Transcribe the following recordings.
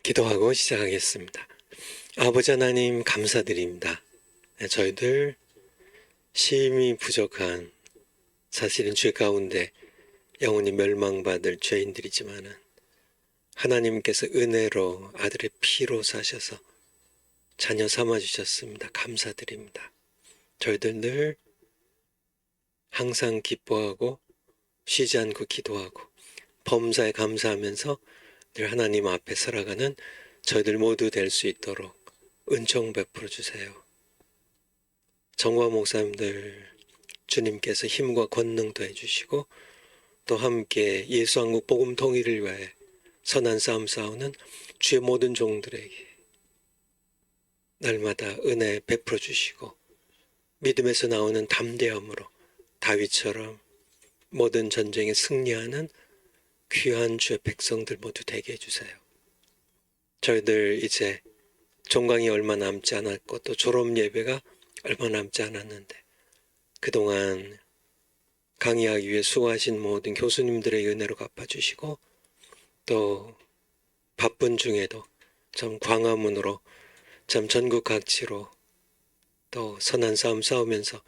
기도하고 시작하겠습니다. 아버지 하나님 감사드립니다. 저희들 심히 부족한, 사실은 죄 가운데 영원히 멸망받을 죄인들이지만은 하나님께서 은혜로 아들의 피로 사셔서 자녀 삼아주셨습니다. 감사드립니다. 저희들 늘 항상 기뻐하고 쉬지 않고 기도하고 범사에 감사하면서 늘 하나님 앞에 살아가는 저희들 모두 될 수 있도록 은총 베풀어 주세요. 정화 목사님들 주님께서 힘과 권능 더해 주시고 또 함께 예수한국 복음 통일을 위해 선한 싸움 싸우는 주의 모든 종들에게 날마다 은혜 베풀어 주시고 믿음에서 나오는 담대함으로 다윗처럼 모든 전쟁에 승리하는 귀한 주의 백성들 모두 되게 해주세요. 저희들 이제 종강이 얼마 남지 않았고 또 졸업 예배가 얼마 남지 않았는데 그동안 강의하기 위해 수고하신 모든 교수님들의 은혜로 갚아주시고 또 바쁜 중에도 참 광화문으로 참 전국 각지로 또 선한 싸움 싸우면서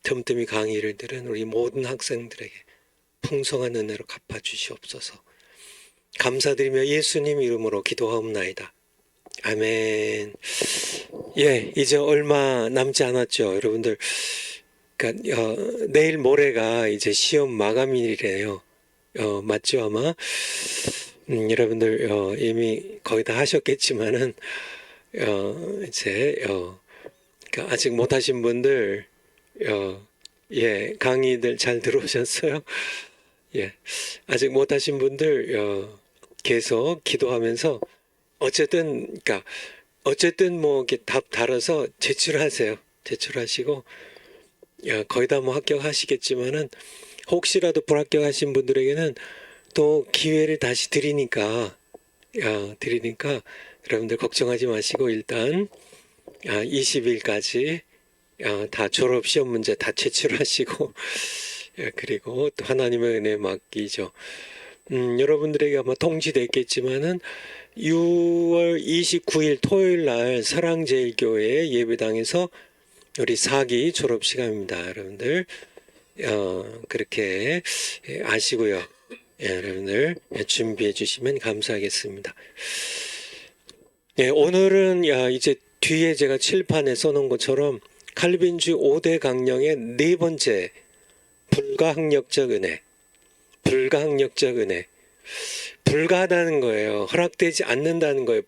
틈틈이 강의를 들은 우리 모든 학생들에게 풍성한 은혜로 갚아주시옵소서. 감사드리며 예수님 이름으로 기도하옵나이다. 아멘. 예, 이제 얼마 남지 않았죠. 여러분들, 그러니까 내일 모레가 이제 시험 마감일이래요. 맞죠 아마? 여러분들 이미 거의 다 하셨겠지만은 이제 그러니까 아직 못하신 분들 예, 강의들 잘 들어오셨어요? 예, 아직 못하신 분들 계속 기도하면서 그러니까 어쨌든 뭐 이렇게 답 달아서 제출하세요. 제출하시고 거의 다 뭐 합격하시겠지만은 혹시라도 불합격하신 분들에게는 또 기회를 다시 드리니까 여러분들 걱정하지 마시고 일단 20일까지 다 졸업 시험 문제 다 제출하시고 그리고 또 하나님의 은혜에 맡기죠. 여러분들에게 아마 통지됐겠지만은 6월 29일 토요일 날 사랑제일교회 예배당에서 우리 4기 졸업 시간입니다. 여러분들 그렇게 아시고요. 여러분들 준비해 주시면 감사하겠습니다. 예, 오늘은 이제 뒤에 제가 칠판에 써놓은 것처럼 칼빈주의 5대 강령의 네 번째 불가항력적 은혜. 불가항력적 은혜. 불가하다는 거예요. 허락되지 않는다는 거예요.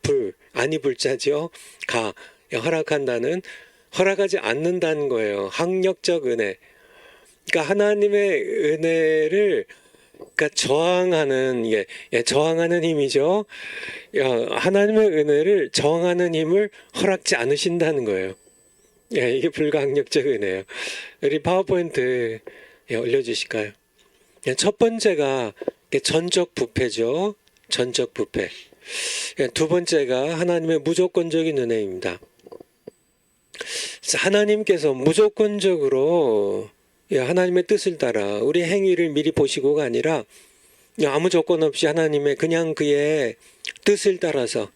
아니 불자죠. 허락한다는 허락하지 않는다는 거예요. 항력적 은혜. 그러니까 하나님의 은혜를 그러니까 저항하는 힘이죠. 하나님의 은혜를 저항하는 힘을 허락지 않으신다는 거예요. 이게 불가항력적 은혜예요. 우리 파워포인트 올려주실까요? 첫 번째가 전적 부패죠. 전적 부패. 두 번째가 하나님의 무조건적인 은혜입니다. 하나님께서 무조건적으로 하나님의 뜻을 따라 우리 행위를 미리 보시고가 아니라 아무 조건 없이 하나님의 그냥 그의 뜻을 따라서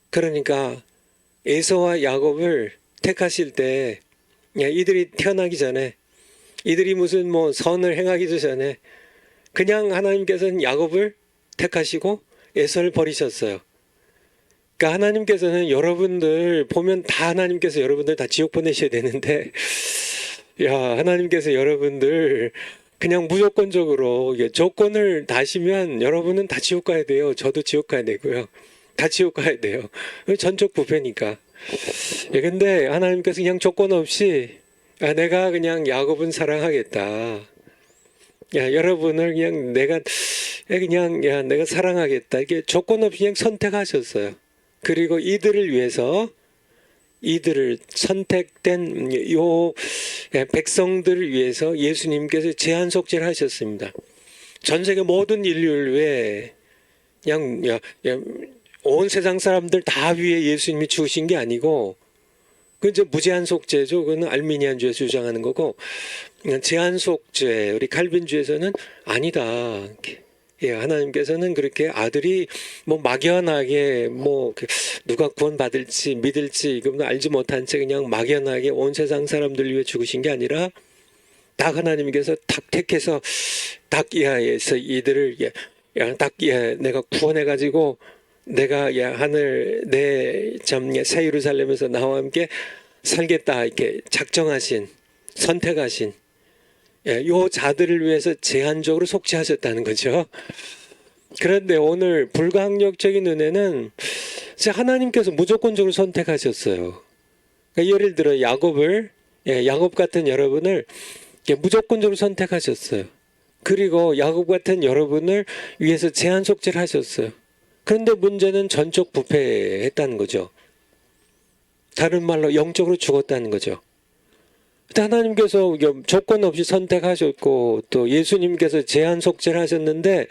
그러니까 에서와 야곱을 택하실 때 이들이 태어나기 전에 이들이 무슨 뭐 선을 행하기도 전에 그냥 하나님께서는 야곱을 택하시고 에서를 버리셨어요. 그러니까 하나님께서는 여러분들 보면 다 하나님께서 여러분들 다 지옥 보내셔야 되는데 하나님께서 여러분들 그냥 무조건적으로 조건을 다시면 여러분은 다 지옥 가야 돼요. 저도 지옥 가야 되고요. 다 지옥 가야 돼요. 전적 부패니까. 근데 하나님께서 그냥 조건 없이 내가 그냥 야곱은 사랑하겠다. 여러분을 그냥 내가 사랑하겠다. 이게 조건 없이 그냥 선택하셨어요. 그리고 이들을 선택된 백성들을 위해서 예수님께서 제한 속죄를 하셨습니다. 전 세계 모든 인류를 위해 그냥 온 세상 사람들 다 위해 예수님이 죽으신 게 아니고 그건 무제한 속죄죠. 그건 알미니안주에서 주장하는 거고 제한 속죄 우리 칼빈주에서는 아니다. 예, 하나님께서는 그렇게 아들이 뭐 막연하게 뭐 누가 구원받을지 믿을지 이건 알지 못한 채 그냥 막연하게 온 세상 사람들 위해 죽으신 게 아니라 딱 하나님께서 딱 택해서 딱 야에서 이들을 딱 내가 구원해 가지고 내가 하늘 내참 새 예루살렘에서 나와 함께 살겠다 이렇게 작정하신 선택하신 요 자들을 위해서 제한적으로 속죄하셨다는 거죠. 그런데 오늘 불가항력적인 은혜는 하나님께서 무조건적으로 선택하셨어요. 그러니까 예를 들어 야곱 같은 여러분을 무조건적으로 선택하셨어요. 그리고 야곱 같은 여러분을 위해서 제한 속죄를 하셨어요. 그런데 문제는 전적 부패했다는 거죠. 다른 말로 영적으로 죽었다는 거죠. 하나님께서 조건 없이 선택하셨고 또 예수님께서 제한 속죄를 하셨는데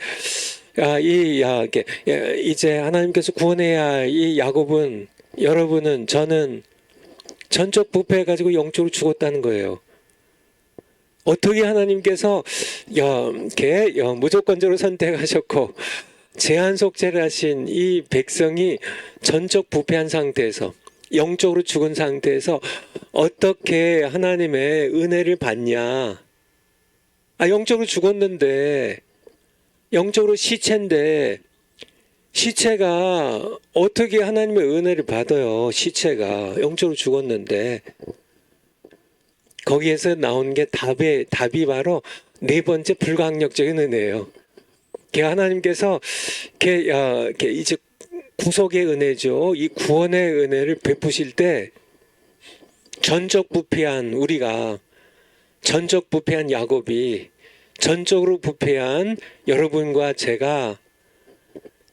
이제 하나님께서 구원해야 할 이 야곱은 여러분은 저는 전적 부패해가지고 영적으로 죽었다는 거예요. 어떻게 하나님께서 이렇게 무조건적으로 선택하셨고 제한 속죄를 하신 이 백성이 전적 부패한 상태에서 영적으로 죽은 상태에서 어떻게 하나님의 은혜를 받냐? 영적으로 죽었는데, 영적으로 시체인데, 시체가 어떻게 하나님의 은혜를 받아요? 시체가 영적으로 죽었는데. 거기에서 나온 게 답이 바로 네 번째 불가항력적인 은혜예요. 하나님께서 이제 구속의 은혜죠. 이 구원의 은혜를 베푸실 때 전적 부패한 우리가 전적 부패한 야곱이 전적으로 부패한 여러분과 제가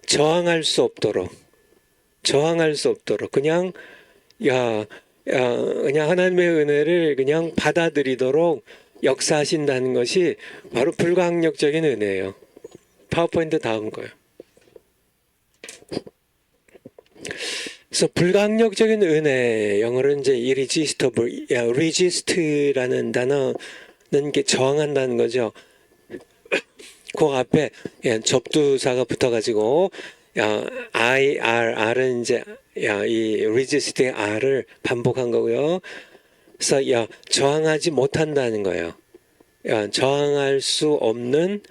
저항할 수 없도록 그냥 그냥 하나님의 은혜를 그냥 받아들이도록 역사하신다는 것이 바로 불가항력적인 은혜예요. 파워포인트 다음 거예요. 그래서 불가항력적인 은혜, 영어로는 이제 irresistible, resist라는 단어는 이렇게 저항한다는 거죠. 그 앞에 접두사가 붙어가지고 R은 이제 이 resist의 R을 반복한 거고요. 그래서 저항하지 못한다는 거예요. 저항할 수 없는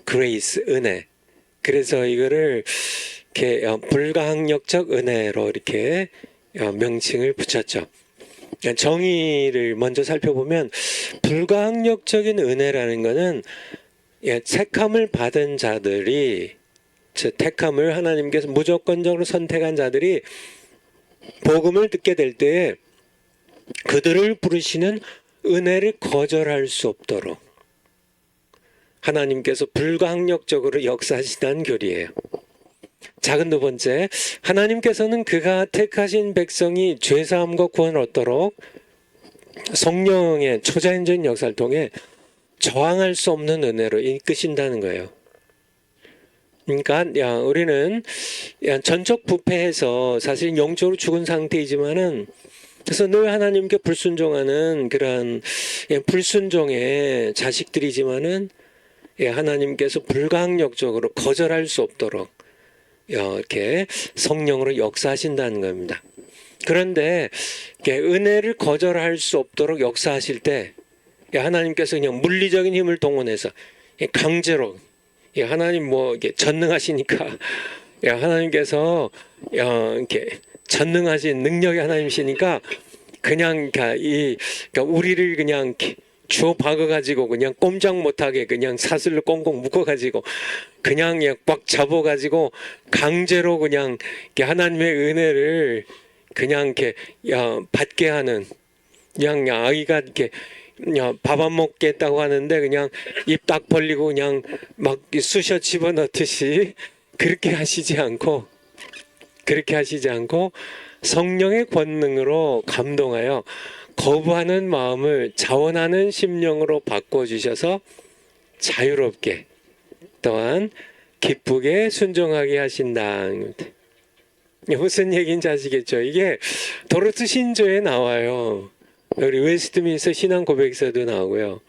grace, 은혜. 그래서 이거를 이렇게 불가항력적 은혜로 이렇게 명칭을 붙였죠. 정의를 먼저 살펴보면 불가항력적인 은혜라는 것은 택함을 받은 자들이 택함을 하나님께서 무조건적으로 선택한 자들이 복음을 듣게 될 때에 그들을 부르시는 은혜를 거절할 수 없도록 하나님께서 불가항력적으로 역사하시다는 교리예요. 작은 두 번째, 하나님께서는 그가 택하신 백성이 죄사함과 구원을 얻도록 성령의 초자연적인 역사를 통해 저항할 수 없는 은혜로 이끄신다는 거예요. 그러니까 우리는 전적 부패해서 사실 영적으로 죽은 상태이지만은 그래서 늘 하나님께 불순종하는 그런 불순종의 자식들이지만은 하나님께서 불가항력적으로 거절할 수 없도록 이렇게 성령으로 역사하신다는 겁니다. 그런데 은혜를 거절할 수 없도록 역사하실 때 하나님께서 그냥 물리적인 힘을 동원해서 강제로 하나님 이게 전능하시니까 하나님께서 이렇게 전능하신 능력의 하나님이시니까 그냥 그러니까 우리를 그냥 주워 박아가지고 그냥 꼼짝 못하게 그냥 사슬로 꽁꽁 묶어가지고 그냥 꽉 잡아가지고 강제로 그냥 하나님의 은혜를 그냥 이렇게 받게 하는 그냥 아이가 이렇게 밥 안 먹겠다고 하는데 그냥 입 딱 벌리고 그냥 막 쑤셔 집어넣듯이 그렇게 하시지 않고 성령의 권능으로 감동하여 거부하는 마음을 자원하는 심령으로 바꿔주셔서 자유롭게 또한 기쁘게 순종하게 하신다. 무슨 얘기인지 아시겠죠? 이게 도로스 신조에 나와요. 우리 웨스트민스터 신앙 고백서도 나오고요.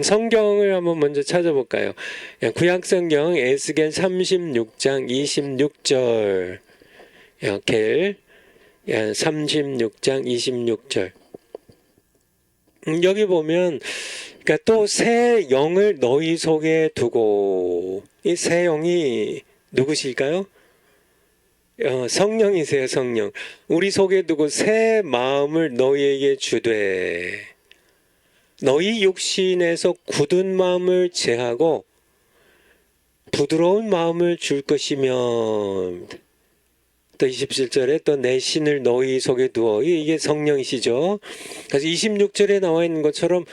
성경을 한번 먼저 찾아볼까요? 구약성경 에스겔 36장 26절. 겔 36장 26절. 여기 보면 그러니까 또 새 영을 너희 속에 두고, 이 새 영이 누구실까요? 성령이세요. 성령. 우리 속에 두고 새 마음을 너희에게 주되 너희 육신에서 굳은 마음을 제하고 부드러운 마음을 줄 것이면, 또 27절에 또 내 신을 너희 속에 두어, 이게 성령이시죠. 그래서 26절에 나와 있는 것처럼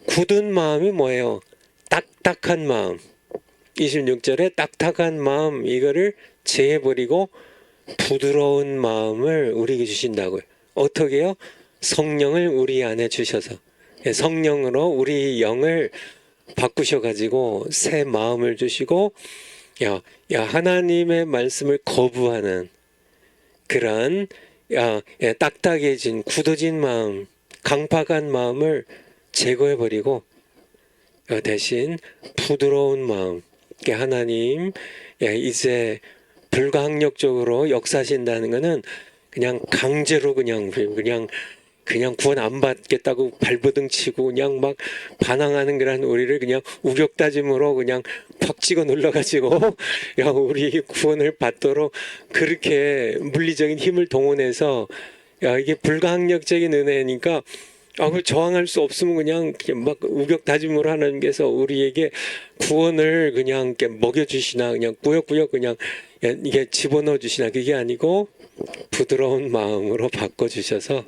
굳은 마음이 뭐예요? 딱딱한 마음. 26절에 딱딱한 마음, 이거를 제해버리고 부드러운 마음을 우리에게 주신다고요. 어떻게요? 성령을 우리 안에 주셔서, 성령으로 우리 영을 바꾸셔가지고 새 마음을 주시고, 하나님의 말씀을 거부하는 그런 딱딱해진 굳어진 마음, 강팍한 마음을 제거해버리고 대신 부드러운 마음, 하나님 이제 불가항력적으로 역사하신다는 것은 그냥 강제로 그냥 구원 안 받겠다고 발버둥 치고 그냥 막 반항하는 그런 우리를 그냥 우격다짐으로 그냥 팍 찍어 눌러가지고 우리 구원을 받도록 그렇게 물리적인 힘을 동원해서 이게 불가항력적인 은혜니까 그걸 저항할 수 없으면 그냥 막 우격다짐으로 하나님께서 우리에게 구원을 그냥 이렇게 먹여주시나, 그냥 꾸역꾸역 그냥 이게 집어넣어 주시나, 그게 아니고 부드러운 마음으로 바꿔주셔서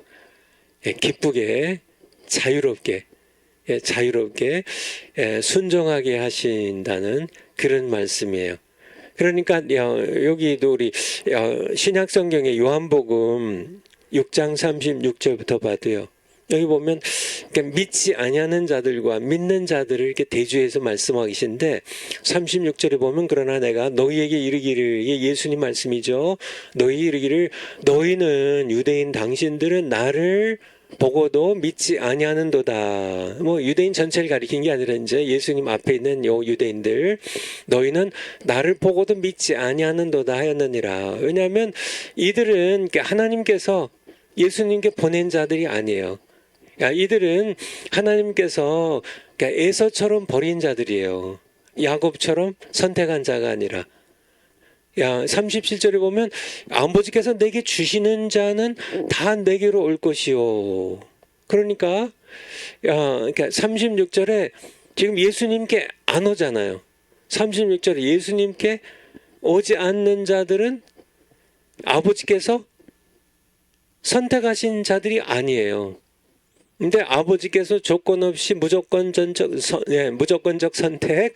기쁘게 자유롭게 순종하게 하신다는 그런 말씀이에요. 그러니까 여기도 우리 신약성경의 요한복음 6장 36절부터 봐도요. 여기 보면 믿지 아니하는 자들과 믿는 자들을 이렇게 대조해서 말씀하고 계신데, 36절에 보면 그러나 내가 너희에게 이르기를, 이게 예수님 말씀이죠. 너희 이르기를 너희는 유대인 당신들은 나를 보고도 믿지 아니하는도다. 유대인 전체를 가리킨 게 아니라 이제 예수님 앞에 있는 요 유대인들, 너희는 나를 보고도 믿지 아니하는도다 하였느니라. 왜냐하면 이들은 하나님께서 예수님께 보낸 자들이 아니에요. 이들은 하나님께서 에서처럼 버린 자들이에요. 야곱처럼 선택한 자가 아니라. 37절에 보면 아버지께서 내게 주시는 자는 다 내게로 올 것이요. 그러니까 36절에 지금 예수님께 안 오잖아요. 36절에 예수님께 오지 않는 자들은 아버지께서 선택하신 자들이 아니에요. 근데 아버지께서 조건 없이 무조건적 선택,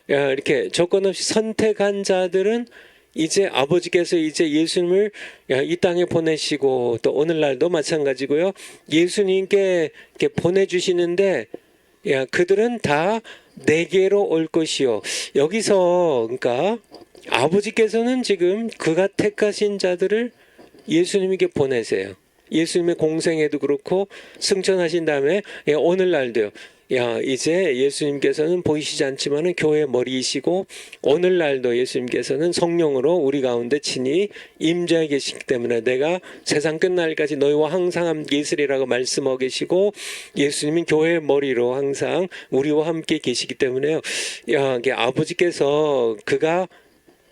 이렇게 조건 없이 선택한 자들은 이제 아버지께서 이제 예수님을 이 땅에 보내시고, 또 오늘날도 마찬가지고요. 예수님께 이렇게 보내주시는데, 그들은 다 내게로 올 것이요. 여기서 그러니까 아버지께서는 지금 그가 택하신 자들을 예수님에게 보내세요. 예수님의 공생에도 그렇고 승천하신 다음에 오늘날도요. 이제 예수님께서는 보이시지 않지만은 교회의 머리이시고, 오늘날도 예수님께서는 성령으로 우리 가운데 친히 임재해 계시기 때문에 내가 세상 끝날까지 너희와 항상 함께 있으리라고 말씀하고 계시고, 예수님은 교회의 머리로 항상 우리와 함께 계시기 때문에요. 아버지께서 그가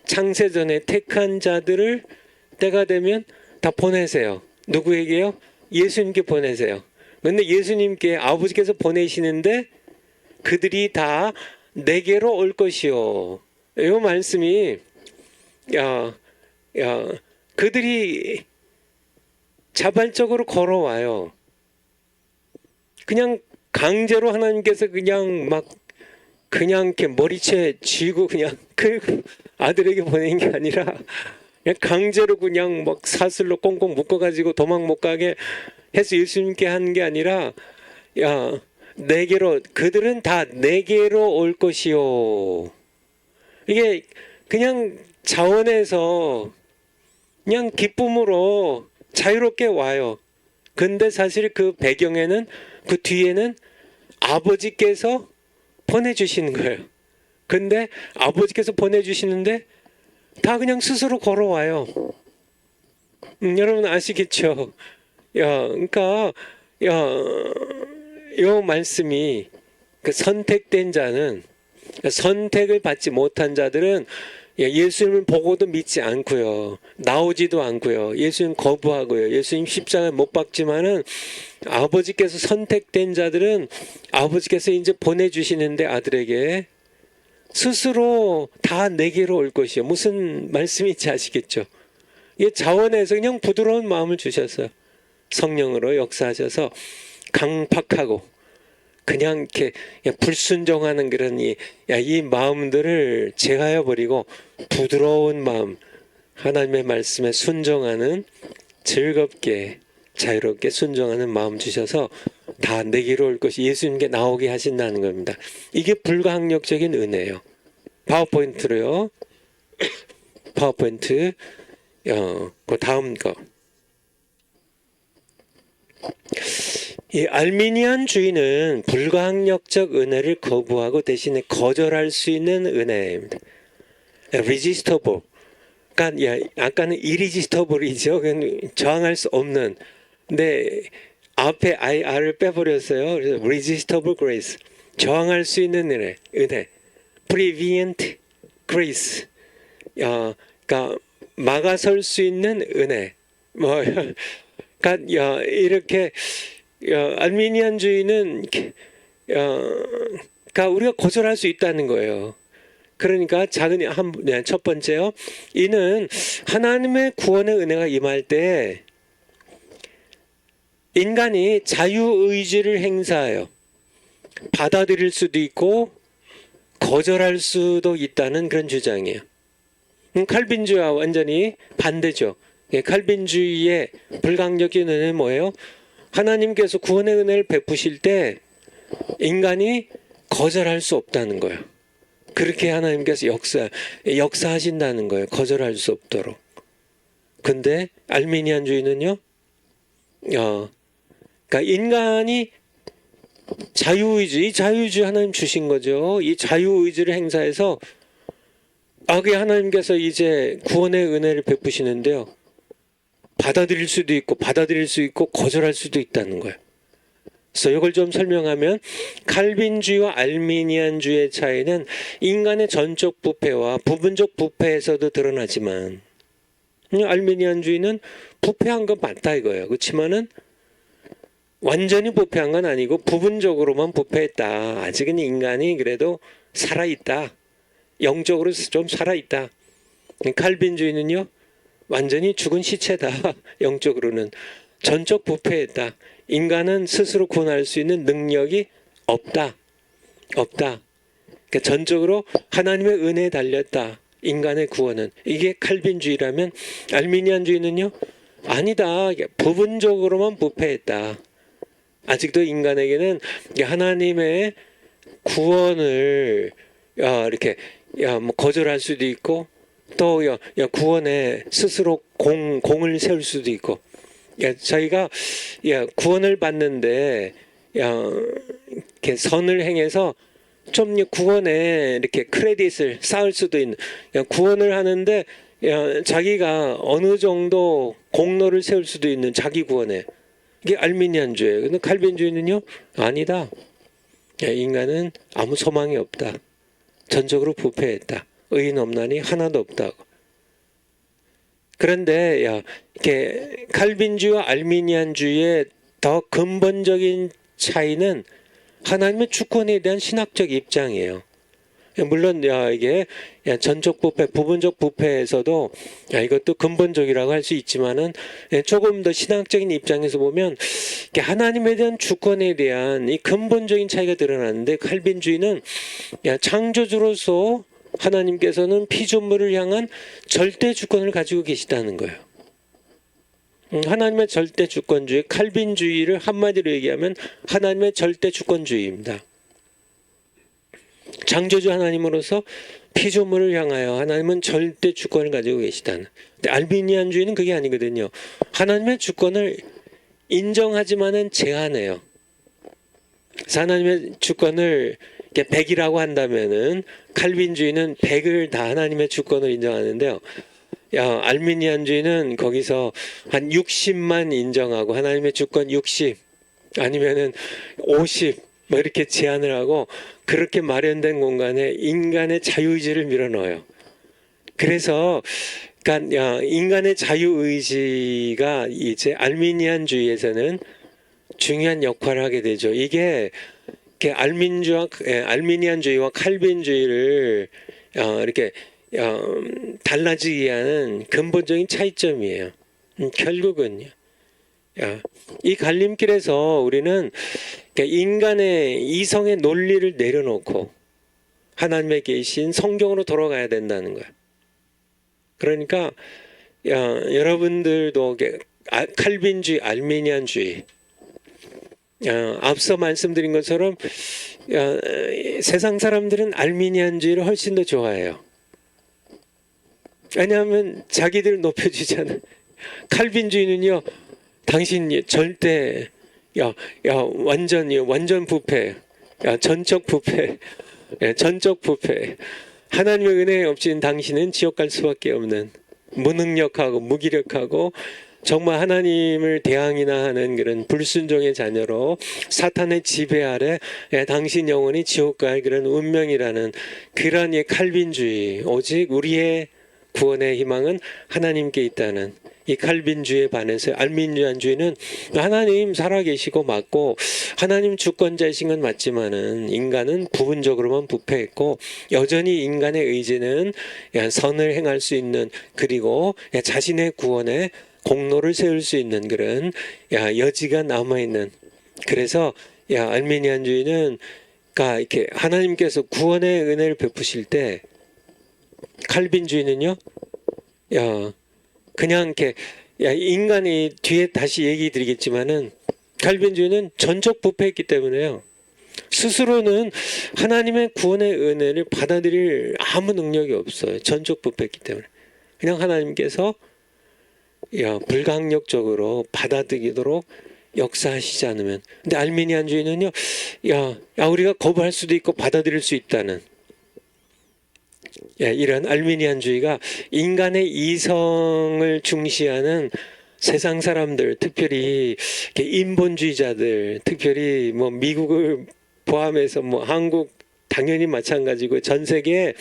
창세전에 택한 자들을 때가 되면 다 보내세요. 누구에게요? 예수님께 보내세요. 그런데 예수님께 아버지께서 보내시는데 그들이 다 내게로 올 것이요. 이 말씀이 그들이 자발적으로 걸어와요. 그냥 강제로 하나님께서 그냥 이렇게 머리채 쥐고 그냥 그 아들에게 보낸 게 아니라 그냥 강제로 그냥 사슬로 꽁꽁 묶어가지고 도망 못 가게 해서 예수님께 한 게 아니라, 내게로, 그들은 다 내게로 올 것이요. 이게 그냥 자원에서 그냥 기쁨으로 자유롭게 와요. 근데 사실 그 배경에는, 그 뒤에는 아버지께서 보내주시는 거예요. 근데 아버지께서 보내주시는데 다 그냥 스스로 걸어와요. 여러분 아시겠죠? 그러니까 요 말씀이 그 선택된 자는, 선택을 받지 못한 자들은 예수님을 보고도 믿지 않고요. 나오지도 않고요. 예수님 거부하고요. 예수님 십자가에 못 박지만은 아버지께서 선택된 자들은 아버지께서 이제 보내주시는데 아들에게 스스로 다 내게로 올 것이요. 무슨 말씀인지 아시겠죠? 이 자원에서 그냥 부드러운 마음을 주셨어요. 성령으로 역사하셔서 강팍하고 그냥 이렇게 불순종하는 그런 이 마음들을 제하여 버리고 부드러운 마음, 하나님의 말씀에 순종하는, 즐겁게 자유롭게 순종하는 마음 주셔서 다 내게로 올 것이 예수님께 나오게 하신다는 겁니다. 이게 불가항력적인 은혜예요. 파워포인트로요. 파워포인트 그 다음 거. 이 알미니안 주의는 불가항력적 은혜를 거부하고 대신에 거절할 수 있는 은혜입니다. Resistible. 그러니까 아까는 irresistible이죠. 저항할 수 없는. 근데 앞에 IR을 빼버렸어요. 그래서 Resistible Grace. 저항할 수 있는 은혜. Prevenient Grace. 그러니까 막아설 수 있는 은혜. 그러니까 이렇게 알미니안주의는 그러니까 우리가 거절할 수 있다는 거예요. 그러니까 첫 번째요. 이는 하나님의 구원의 은혜가 임할 때 인간이 자유의지를 행사하여 받아들일 수도 있고 거절할 수도 있다는 그런 주장이에요. 칼빈주의와 완전히 반대죠. 칼빈주의의 불강력인 은혜는 뭐예요? 하나님께서 구원의 은혜를 베푸실 때 인간이 거절할 수 없다는 거예요. 그렇게 하나님께서 역사하신다는 거예요. 거절할 수 없도록. 근데 알미니안주의는요, 그러니까 인간이 자유의지 하나님 주신 거죠. 이 자유의지를 행사해서 그 하나님께서 이제 구원의 은혜를 베푸시는데요. 받아들일 수도 있고 받아들일 수 있고 거절할 수도 있다는 거예요. 그래서 이걸 좀 설명하면 칼빈주의와 알미니안주의의 차이는 인간의 전적 부패와 부분적 부패에서도 드러나지만 알미니안주의는 부패한 건 맞다 이거예요. 그렇지만은 완전히 부패한 건 아니고 부분적으로만 부패했다. 아직은 인간이 그래도 살아있다. 영적으로 좀 살아있다. 칼빈주의는요. 완전히 죽은 시체다. 영적으로는. 전적 부패했다. 인간은 스스로 구원할 수 있는 능력이 없다. 그러니까 전적으로 하나님의 은혜에 달렸다. 인간의 구원은. 이게 칼빈주의라면 알미니안주의는요. 아니다. 부분적으로만 부패했다. 아직도 인간에게는 하나님의 구원을 이렇게 거절할 수도 있고 또 구원에 스스로 공을 세울 수도 있고 저희가 구원을 받는데 이렇게 선을 행해서 좀 구원에 이렇게 크레딧을 쌓을 수도 있는 구원을 하는데 자기가 어느 정도 공로를 세울 수도 있는 자기 구원에 이게 알미니안주의예요. 근데 칼빈주의는요 아니다. 인간은 아무 소망이 없다. 전적으로 부패했다. 의인 없나니 하나도 없다고. 그런데 이렇게 칼빈주의와 알미니안주의의 더 근본적인 차이는 하나님의 주권에 대한 신학적 입장이에요. 물론 이게 전적 부패, 부분적 부패에서도 이것도 근본적이라고 할 수 있지만은 조금 더 신학적인 입장에서 보면 하나님에 대한 주권에 대한 이 근본적인 차이가 드러나는데 칼빈주의는 창조주로서 하나님께서는 피조물을 향한 절대 주권을 가지고 계시다는 거예요. 하나님의 절대 주권주의, 칼빈주의를 한마디로 얘기하면 하나님의 절대 주권주의입니다. 창조주 하나님으로서 피조물을 향하여 하나님은 절대 주권을 가지고 계시다는. 근데 알미니안주의는 그게 아니거든요. 하나님의 주권을 인정하지만은 제한해요. 그래서 하나님의 주권을 100이라고 한다면은 칼빈주의는 100을 다 하나님의 주권을 인정하는데요. 알미니안주의는 거기서 한 60만 인정하고 하나님의 주권 60 아니면은 50 뭐 이렇게 제한을 하고 그렇게 마련된 공간에 인간의 자유의지를 밀어넣어요. 그래서 그러니까 인간의 자유의지가 이제 알미니안주의에서는 중요한 역할을 하게 되죠. 이게 알미니안주의와 칼빈주의를 이렇게 달라지게 하는 근본적인 차이점이에요. 결국은요. 이 갈림길에서 우리는 인간의 이성의 논리를 내려놓고 하나님의 계신 성경으로 돌아가야 된다는 거예요. 그러니까 여러분들도 칼빈주의, 알미니안주의 앞서 말씀드린 것처럼 세상 사람들은 알미니안주의를 훨씬 더 좋아해요. 왜냐하면 자기들 높여주잖아요. 칼빈주의는요, 당신 절대 완전 부패, 전적 부패, 전적 부패. 하나님의 은혜 없이는 당신은 지옥 갈 수밖에 없는 무능력하고 무기력하고 정말 하나님을 대항이나 하는 그런 불순종의 자녀로 사탄의 지배 아래 당신 영혼이 지옥 갈 그런 운명이라는 그런 칼빈주의, 오직 우리의 구원의 희망은 하나님께 있다는 이 칼빈주의에 반해서 알미니안주의는 하나님 살아계시고 맞고 하나님 주권자이신 건 맞지만은 인간은 부분적으로만 부패했고 여전히 인간의 의지는 선을 행할 수 있는 그리고 자신의 구원에 공로를 세울 수 있는 그런 여지가 남아있는 그래서 알미니안주의는 그러니까 이렇게 하나님께서 구원의 은혜를 베푸실 때 칼빈주의는요 그냥 이렇게 인간이 뒤에 다시 얘기 드리겠지만은 칼빈주의는 전적 부패했기 때문에요. 스스로는 하나님의 구원의 은혜를 받아들일 아무 능력이 없어요. 전적 부패했기 때문에. 그냥 하나님께서 불강력적으로 받아들이도록 역사하시지 않으면. 근데 알미니안주의는요. 우리가 거부할 수도 있고 받아들일 수 있다는 이런 알미니안주의가 인간의 이성을 중시하는 세상 사람들, 특별히 인본주의자들, 특별히 뭐 미국을 포함해서 뭐 한국 당연히 마찬가지고 전 세계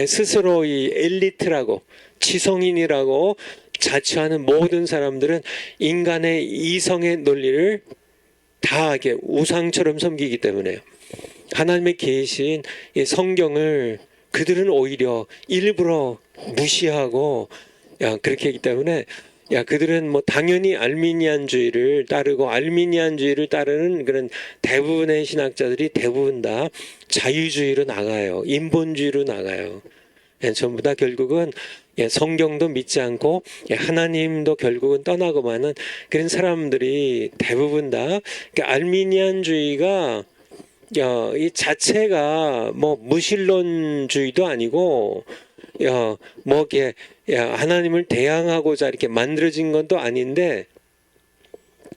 스스로 이 엘리트라고 지성인이라고 자처하는 모든 사람들은 인간의 이성의 논리를 다 이렇게 우상처럼 섬기기 때문에요. 하나님의 계신 이 성경을 그들은 오히려 일부러 무시하고 그렇게 하기 때문에 그들은 뭐 당연히 알미니안주의를 따르고 알미니안주의를 따르는 그런 대부분의 신학자들이 대부분 다 자유주의로 나가요. 인본주의로 나가요. 전부 다 결국은 성경도 믿지 않고 하나님도 결국은 떠나고 마는 그런 사람들이 대부분 다 알미니안주의가 이 자체가 뭐 무신론주의도 아니고 뭐 이렇게 하나님을 대항하고자 이렇게 만들어진 것도 아닌데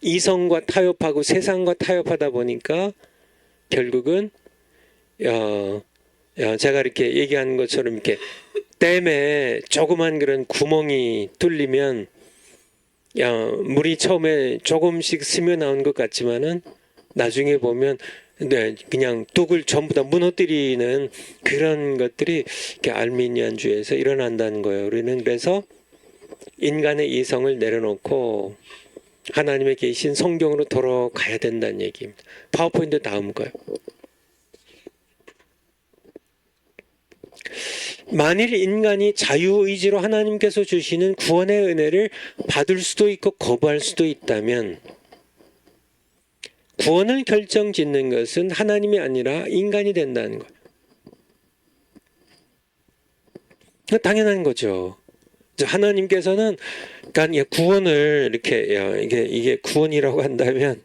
이성과 타협하고 세상과 타협하다 보니까 결국은 제가 이렇게 얘기하는 것처럼 이렇게 댐에 조그만 그런 구멍이 뚫리면 물이 처음에 조금씩 스며 나온 것 같지만은 나중에 보면 그냥 뚝을 전부 다 무너뜨리는 그런 것들이 이렇게 알미니안주의에서 일어난다는 거예요. 우리는 그래서 인간의 이성을 내려놓고 하나님의 계신 성경으로 돌아가야 된다는 얘기입니다. 파워포인트 다음 거요. 만일 인간이 자유의지로 하나님께서 주시는 구원의 은혜를 받을 수도 있고 거부할 수도 있다면 구원을 결정짓는 것은 하나님이 아니라 인간이 된다는 거예요. 당연한 거죠. 하나님께서는 그러니까 구원을 이렇게 이게 구원이라고 한다면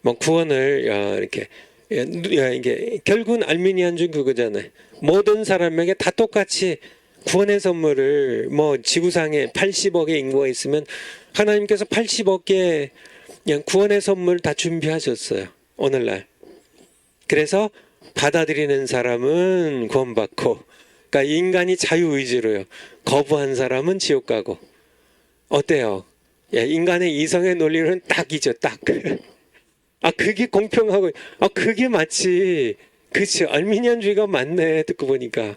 뭐 구원을 이렇게 이게 결국은 알미니안주의 그거잖아요. 모든 사람에게 다 똑같이 구원의 선물을 뭐 지구상에 80억의 인구가 있으면 하나님께서 80억의 그냥 구원의 선물 다 준비하셨어요. 오늘날. 그래서 받아들이는 사람은 구원받고, 그러니까 인간이 자유의지로요. 거부한 사람은 지옥 가고. 어때요? 예, 인간의 이성의 논리는 딱이죠, 딱. 아, 그게 공평하고, 아, 그게 마치, 그치, 알미니안주의가 맞네, 듣고 보니까.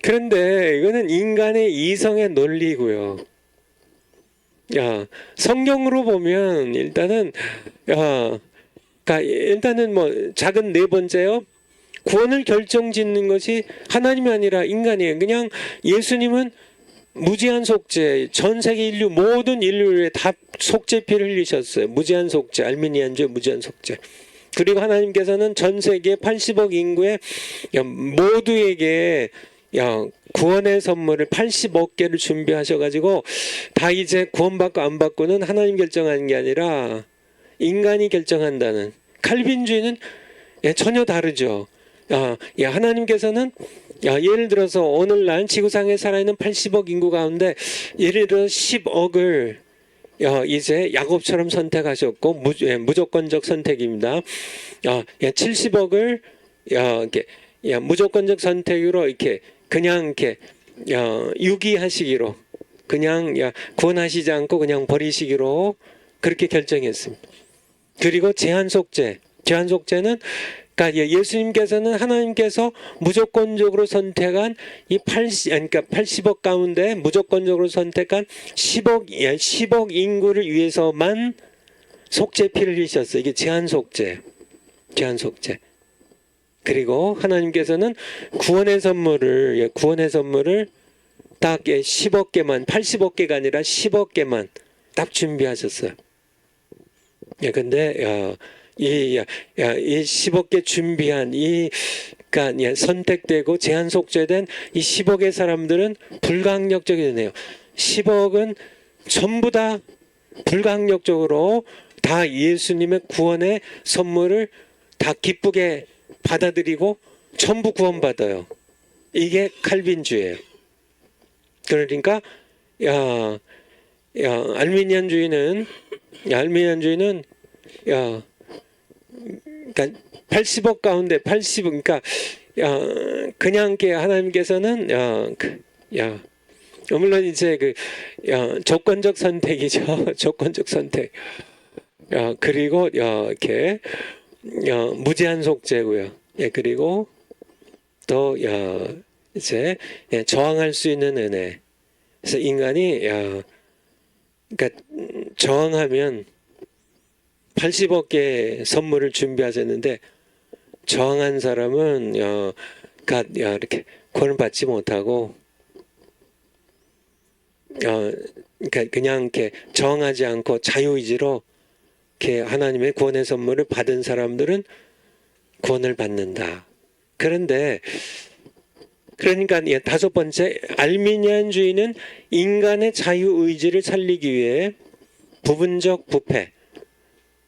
그런데 이거는 인간의 이성의 논리고요. 야, 성경으로 보면 일단은, 야, 그러니까 일단은 뭐 작은 네 번째요. 구원을 결정짓는 것이 하나님이 아니라 인간이에요. 그냥 예수님은 무제한 속죄, 전 세계 인류 모든 인류에 다 속죄 피를 흘리셨어요. 무제한 속죄, 알미니안주의 무제한 속죄. 그리고 하나님께서는 전 세계 80억 인구의 모두에게 구원의 선물을 80억 개를 준비하셔가지고 다 이제 구원받고 안 받고는 하나님 결정하는 게 아니라 인간이 결정한다는. 칼빈주의는 전혀 다르죠. 하나님께서는 예를 들어서 오늘날 지구상에 살아있는 80억 인구 가운데 예를 들어 10억을 이제 야곱처럼 선택하셨고 무조건적 선택입니다. 70억을 이렇게 무조건적 선택으로 이렇게 그냥 이렇게 유기하시기로 그냥 구원하시지 않고 그냥 버리시기로 그렇게 결정했습니다. 그리고 제한 속죄는 그러니까 예수님께서는 하나님께서 무조건적으로 선택한 그러니까 80억 가운데 무조건적으로 선택한 10억 인구를 위해서만 속죄 피를 흘리셨어요. 이게 제한 속죄. 그리고 하나님께서는 구원의 선물을 딱 10억 개만, 80억 개가 아니라 10억 개만 딱 준비하셨어요. 근데 이 10억 개 준비한 그러니까 선택되고 제한 속죄된 이 10억의 사람들은 불가항력적이 되네요. 10억은 전부 다 불가항력적으로 다 예수님의 구원의 선물을 다 기쁘게 받아들이고 전부 구원받아요. 이게 칼빈주의예요. 그러니까 알미니안주의는 그러니까 80억 가운데 80억 그러니까 그냥 하나님께서는 물론 이제 조건적 선택이죠. 조건적 선택. 그리고 이렇게 무제한 속죄고요. 그리고 또 이제 저항할 수 있는 은혜. 그래서 인간이 그러니까 저항하면 80억 개의 선물을 준비하셨는데 저항한 사람은 이렇게 구원을 받지 못하고 그러니까 그냥 이렇게 저항하지 않고 자유의지로 이렇게 하나님의 구원의 선물을 받은 사람들은 구원을 받는다. 그런데 그러니까 다섯 번째 알미니안주의는 인간의 자유의지를 살리기 위해 부분적 부패,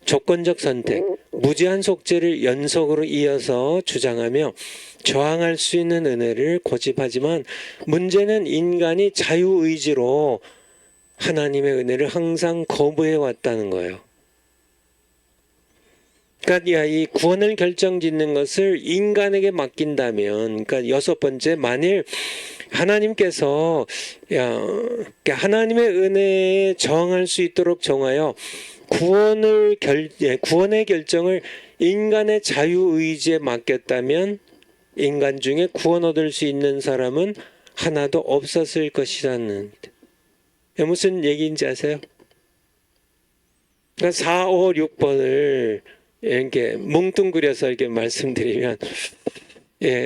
조건적 선택, 무제한 속죄를 연속으로 이어서 주장하며 저항할 수 있는 은혜를 고집하지만 문제는 인간이 자유의지로 하나님의 은혜를 항상 거부해 왔다는 거예요. 그러니까 이 구원을 결정짓는 것을 인간에게 맡긴다면, 그러니까 여섯 번째, 만일 하나님께서 하나님의 은혜에 저항할 수 있도록 정하여 구원의 결정을 인간의 자유의지에 맡겼다면 인간 중에 구원 얻을 수 있는 사람은 하나도 없었을 것이라는. 무슨 얘기인지 아세요? 그러니까 4, 5, 6번을 이렇게 뭉뚱그려서 이렇게 말씀드리면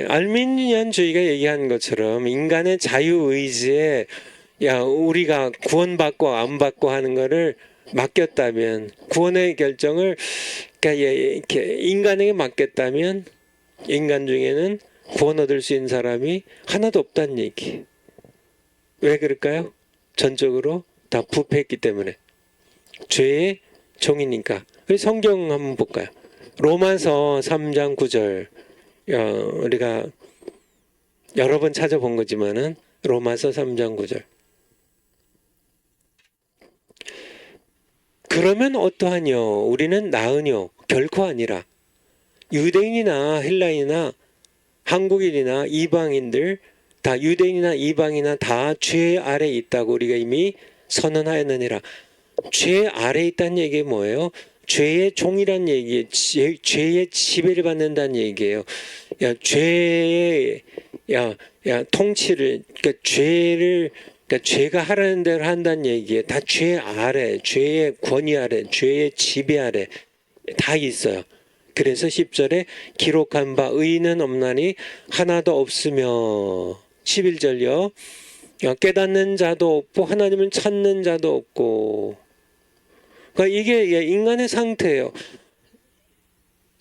알미니안주의가 얘기한 것처럼 인간의 자유의지에 우리가 구원받고 안 받고 하는 거를 맡겼다면 구원의 결정을 그러니까 이렇게 인간에게 맡겼다면 인간 중에는 구원 얻을 수 있는 사람이 하나도 없다는 얘기. 왜 그럴까요? 전적으로 다 부패했기 때문에. 죄의 종이니까. 성경 한번 볼까요? 로마서 3장 9절. 우리가 여러 번 찾아본 거지만은 로마서 3장 9절. 그러면 어떠하뇨? 우리는 나으뇨? 결코 아니라. 유대인이나 헬라인이나 한국인이나 이방인들 다 유대인이나 이방이나 다 죄 아래 있다고 우리가 이미 선언하였느니라. 죄 아래 있다는 얘기 뭐예요? 죄의 종이란 얘기, 죄의 지배를 받는다는 얘기예요. 야, 죄의 통치를, 그러니까 죄가 하라는 대로 한다는 얘기예요. 다 죄 아래, 죄의 권위 아래, 죄의 지배 아래 다 있어요. 그래서 10절에 기록한 바 의인은 없나니 하나도 없으며 11절요. 깨닫는 자도 없고 하나님을 찾는 자도 없고. 그러니까 이게 인간의 상태예요.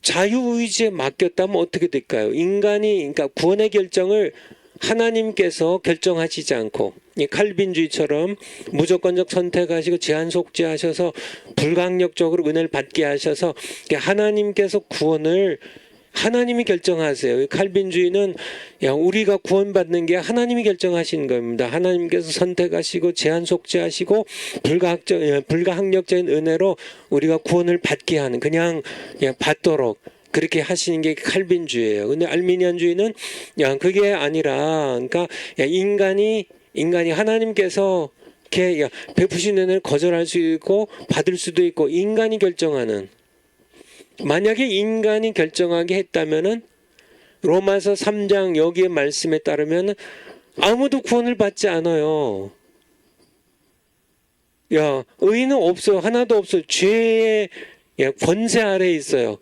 자유의지에 맡겼다면 어떻게 될까요? 인간이 그러니까 구원의 결정을 하나님께서 결정하시지 않고 이 칼빈주의처럼 무조건적 선택하시고 제한 속죄하셔서 불강력적으로 은혜를 받게 하셔서 하나님께서 구원을 하나님이 결정하세요. 칼빈주의는 우리가 구원받는 게 하나님이 결정하신 겁니다. 하나님께서 선택하시고 제한 속죄하시고 불가항력적인 은혜로 우리가 구원을 받게 하는 그냥 받도록 그렇게 하시는 게 칼빈주의예요. 근데 알미니안주의는 그게 아니라 그러니까 인간이 하나님께서 이렇게 베푸신 은혜를 거절할 수 있고 받을 수도 있고 인간이 결정하는. 만약에 인간이 결정하게 했다면은 로마서 3장 여기의 말씀에 따르면 아무도 구원을 받지 않아요. 의인은 없어요. 하나도 없어요. 죄의 권세 아래에 있어요.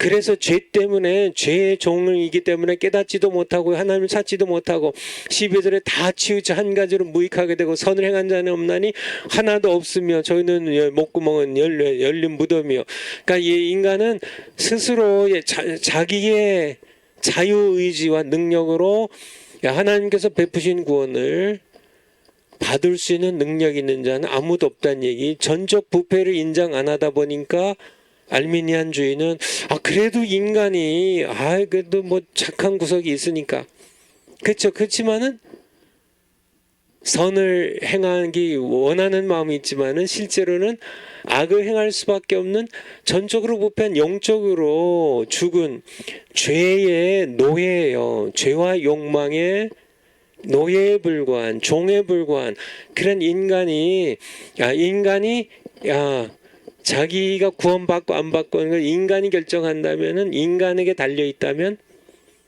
그래서 죄 때문에 죄의 종이기 때문에 깨닫지도 못하고 하나님을 찾지도 못하고 12절에 다 치우쳐 한 가지로 무익하게 되고 선을 행한 자는 없나니 하나도 없으며 저희는 목구멍은 열린 무덤이요. 그러니까 이 인간은 스스로 자기의 자유의지와 능력으로 하나님께서 베푸신 구원을 받을 수 있는 능력 있는 자는 아무도 없다는 얘기. 전적 부패를 인정 안 하다 보니까 알미니안주의는 그래도 인간이 그래도 뭐 착한 구석이 있으니까 그렇죠. 그렇지만은 선을 행하기 원하는 마음이 있지만은 실제로는 악을 행할 수밖에 없는 전적으로 부패한 영적으로 죽은 죄의 노예예요. 죄와 욕망의 노예에 불과한 종에 불과한 그런 인간이 자기가 구원받고 안 받고 하는 걸 인간이 결정한다면은 인간에게 달려 있다면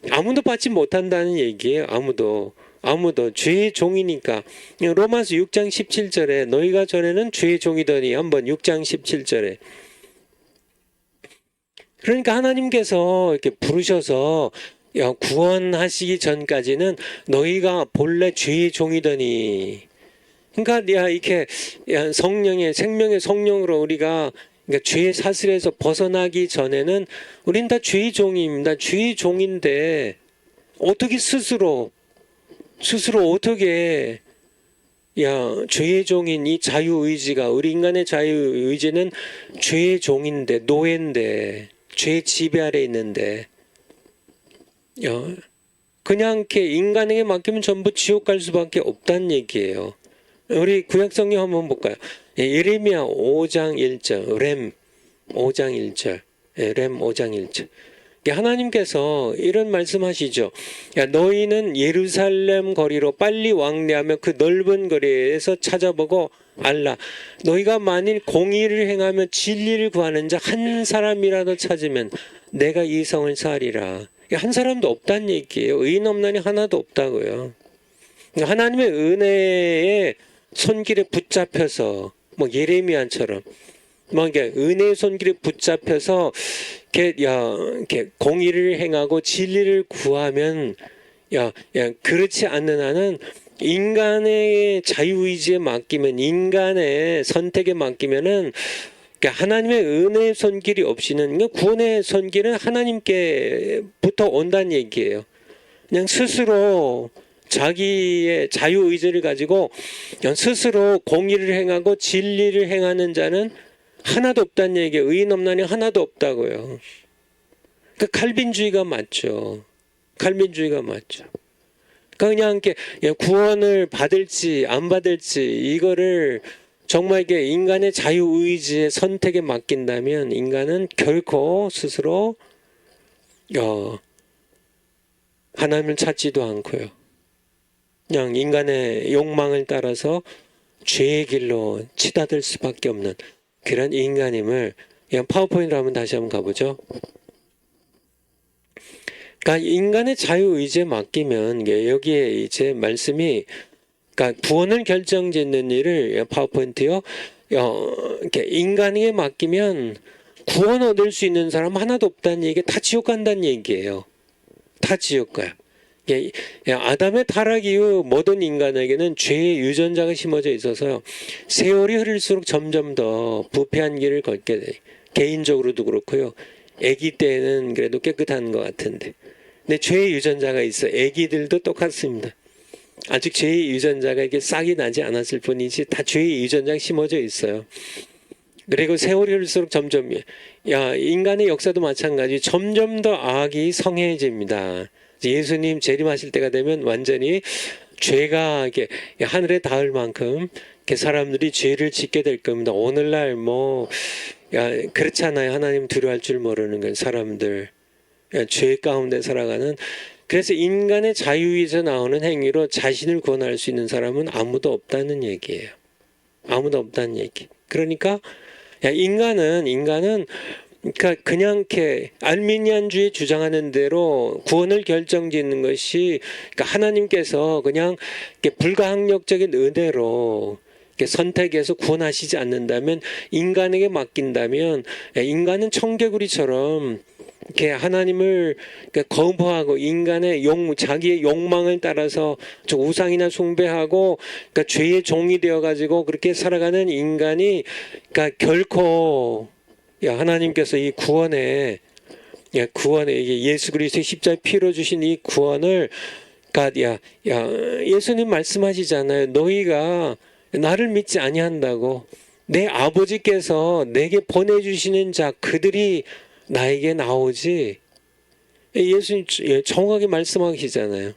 아무도 받지 못한다는 얘기예요. 아무도 죄의 종이니까. 로마서 6장 17절에 너희가 전에는 죄의 종이더니 한번 6장 17절에 그러니까 하나님께서 이렇게 부르셔서 구원하시기 전까지는 너희가 본래 죄의 종이더니 그러니까 이렇게 성령의 생명의 성령으로 우리가 그러니까 죄의 사슬에서 벗어나기 전에는 우린 다 죄의 종입니다. 죄의 종인데 어떻게 스스로 어떻게 죄의 종인 이 자유의지가 우리 인간의 자유의지는 죄의 종인데 노예인데 죄의 지배 아래 있는데 그냥 이렇게 인간에게 맡기면 전부 지옥 갈 수밖에 없다는 얘기예요. 우리 구약성경 한번 볼까요? 예레미야 5장 1절, 렘 5장 1절, 렘 5장 1절. 하나님께서 이런 말씀하시죠. 너희는 예루살렘 거리로 빨리 왕래하며 그 넓은 거리에서 찾아보고 알라. 너희가 만일 공의를 행하며 진리를 구하는 자 한 사람이라도 찾으면 내가 이 성을 살리라. 한 사람도 없다는 얘기예요. 의인 없나니 하나도 없다고요. 하나님의 은혜에 손길에 붙잡혀서 예레미야처럼 이게 은혜의 손길에 붙잡혀서 이렇게 공의를 행하고 진리를 구하면 그렇지 않는 한은 인간의 자유의지에 맡기면 인간의 선택에 맡기면은 하나님의 은혜의 손길이 없이는 구원의 손길은 하나님께부터 온다는 얘기예요. 그냥 스스로 자기의 자유의지를 가지고 스스로 공의를 행하고 진리를 행하는 자는 하나도 없다는 얘기예요. 의인 없나니 하나도 없다고요. 칼빈주의가 맞죠. 칼빈주의가 맞죠. 그냥 이렇게 구원을 받을지 안 받을지 이거를 정말 이게 인간의 자유의지의 선택에 맡긴다면 인간은 결코 스스로 하나님을 찾지도 않고요. 그냥 인간의 욕망을 따라서 죄의 길로 치닫을 수밖에 없는 그런 인간임을 그냥 파워포인트로 한번 다시 한번 가보죠. 그러니까 인간의 자유의지에 맡기면 여기에 이제 말씀이 그러니까 구원을 결정짓는 일을 파워포인트요. 이렇게 인간에게 맡기면 구원 얻을 수 있는 사람 하나도 없다는 얘기, 다 지옥 간다는 얘기예요. 다 지옥 가요. 아담의 타락 이후 모든 인간에게는 죄의 유전자가 심어져 있어서 세월이 흐를수록 점점 더 부패한 길을 걷게 돼. 개인적으로도 그렇고요. 아기 때는 그래도 깨끗한 것 같은데. 근데 죄의 유전자가 있어. 아기들도 똑같습니다. 아직 죄의 유전자가 이게 싹이 나지 않았을 뿐이지 다 죄의 유전자가 심어져 있어요. 그리고 세월이 흐를수록 점점 인간의 역사도 마찬가지 점점 더 악이 성해집니다. 예수님 재림하실 때가 되면 완전히 죄가 이렇게 하늘에 닿을 만큼 이렇게 사람들이 죄를 짓게 될 겁니다. 오늘날 그렇잖아요. 하나님 두려워할 줄 모르는 건 사람들 죄 가운데 살아가는. 그래서 인간의 자유에서 나오는 행위로 자신을 구원할 수 있는 사람은 아무도 없다는 얘기예요. 아무도 없다는 얘기. 그러니까 인간은 그러니까 그냥 이렇게 알미니안주의 주장하는 대로 구원을 결정짓는 것이 그러니까 하나님께서 그냥 이렇게 불가항력적인 은혜로 이렇게 선택해서 구원하시지 않는다면, 인간에게 맡긴다면 인간은 청개구리처럼 이렇게 하나님을 거부하고 인간의 자기의 욕망을 따라서 우상이나 숭배하고 그러니까 죄의 종이 되어 가지고 그렇게 살아가는 인간이 그러니까 결코 하나님께서 이 구원에 이게 예수 그리스도의 십자가에 피로 주신 이 구원을 그러니까 예수님 말씀하시잖아요. 너희가 나를 믿지 아니한다고 내 아버지께서 내게 보내주시는 자 그들이 나에게 나오지. 예수님 정확하게 말씀하시잖아요.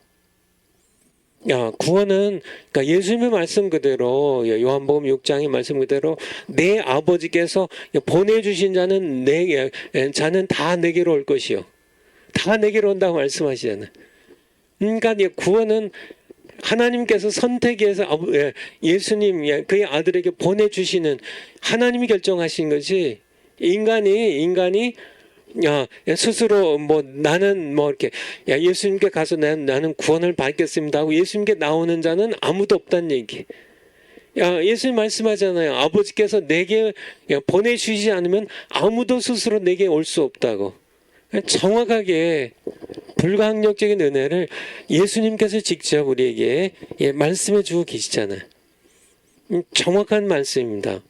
구원은 그러니까 예수님의 말씀 그대로 요한복음 6장의 말씀 그대로 내 아버지께서 보내주신 자는 다 내게로 올 것이요. 다 내게로 온다고 말씀하시잖아요. 그러니까 구원은 하나님께서 선택해서 예수님 그의 아들에게 보내주시는 하나님이 결정하신 거지. 인간이 스스로 나는 이렇게 예수님께 가서 나는 구원을 받겠습니다 하고 예수님께 나오는 자는 아무도 없다는 얘기. 예수님 말씀하잖아요. 아버지께서 내게 보내주시지 않으면 아무도 스스로 내게 올 수 없다고. 정확하게 불가항력적인 은혜를 예수님께서 직접 우리에게 말씀해 주고 계시잖아요. 정확한 말씀입니다.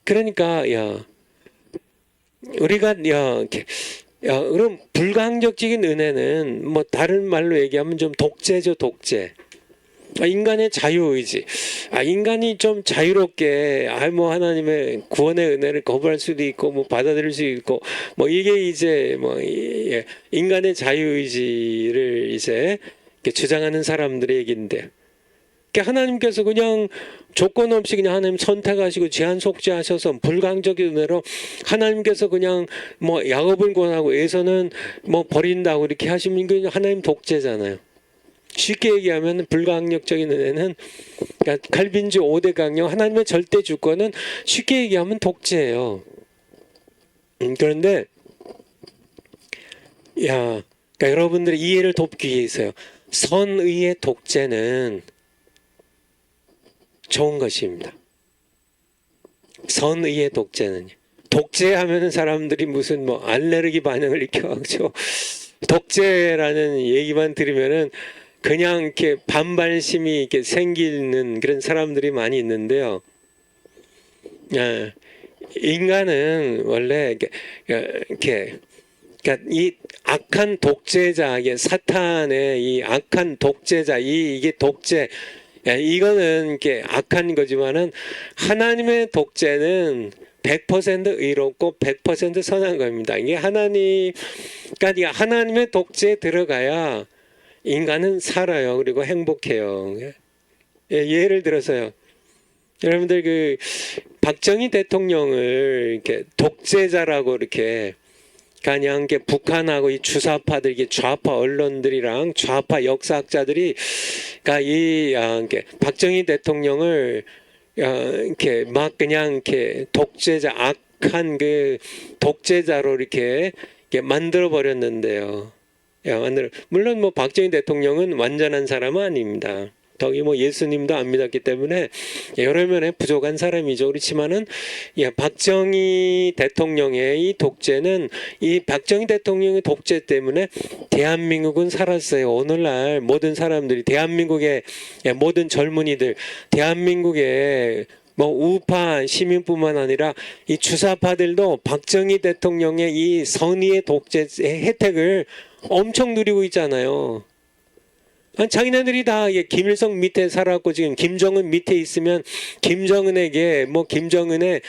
그러니까 우리가 그럼 불가항력적인 은혜는 다른 말로 얘기하면 좀 독재죠, 독재. 인간의 자유의지. 인간이 좀 자유롭게 하나님의 구원의 은혜를 거부할 수도 있고 받아들일 수 있고 이게 이제 인간의 자유의지를 이제 주장하는 사람들의 얘기인데, 하나님께서 그냥 조건 없이 그냥 하나님 선택하시고 제한 속죄하셔서 불가항적인 은혜로 하나님께서 그냥 야곱을 구원하고 에서는 버린다고 이렇게 하시면 그냥 하나님 독재잖아요. 쉽게 얘기하면 불가항력적인 은혜는 그러니까 칼빈주 5대 강령 하나님의 절대 주권은 쉽게 얘기하면 독재예요. 그런데 그러니까 여러분들의 이해를 돕기 위해서요. 선의의 독재는 좋은 것입니다. 선의의 독재는 독재하면 사람들이 무슨 알레르기 반응을 일으켜가지고 독재라는 얘기만 들으면은 그냥 이렇게 반발심이 이렇게 생기는 그런 사람들이 많이 있는데요. 인간은 원래 이렇게 그러니까 이 악한 독재자, 사탄의 이 악한 독재자, 이게 독재. 이거는 이렇게 악한 거지만은 하나님의 독재는 100% 의롭고 100% 선한 겁니다. 이게 그러니까 하나님의 독재에 들어가야 인간은 살아요. 그리고 행복해요. 예를 들어서요. 여러분들 박정희 대통령을 이렇게 독재자라고 이렇게 그냥 이게 북한하고 이 주사파들, 이게 좌파 언론들이랑 좌파 역사학자들이, 그러니까 이게 박정희 대통령을 이렇게 막 그냥 이렇게 독재자, 악한 그 독재자로 이렇게 만들어 버렸는데요. 물론 뭐 박정희 대통령은 완전한 사람은 아닙니다. 더기 뭐 예수님도 안 믿었기 때문에 여러 면에 부족한 사람이죠. 그렇지만은 박정희 대통령의 이 독재는, 이 박정희 대통령의 독재 때문에 대한민국은 살았어요. 오늘날 모든 사람들이, 대한민국의 모든 젊은이들, 대한민국의 뭐 우파 시민뿐만 아니라 이 주사파들도 박정희 대통령의 이 선의의 독재의 혜택을 엄청 누리고 있잖아요. 자기네들이 다 김일성 밑에 살았고 지금 김정은 밑에 있으면 김정은에게 뭐 김정은의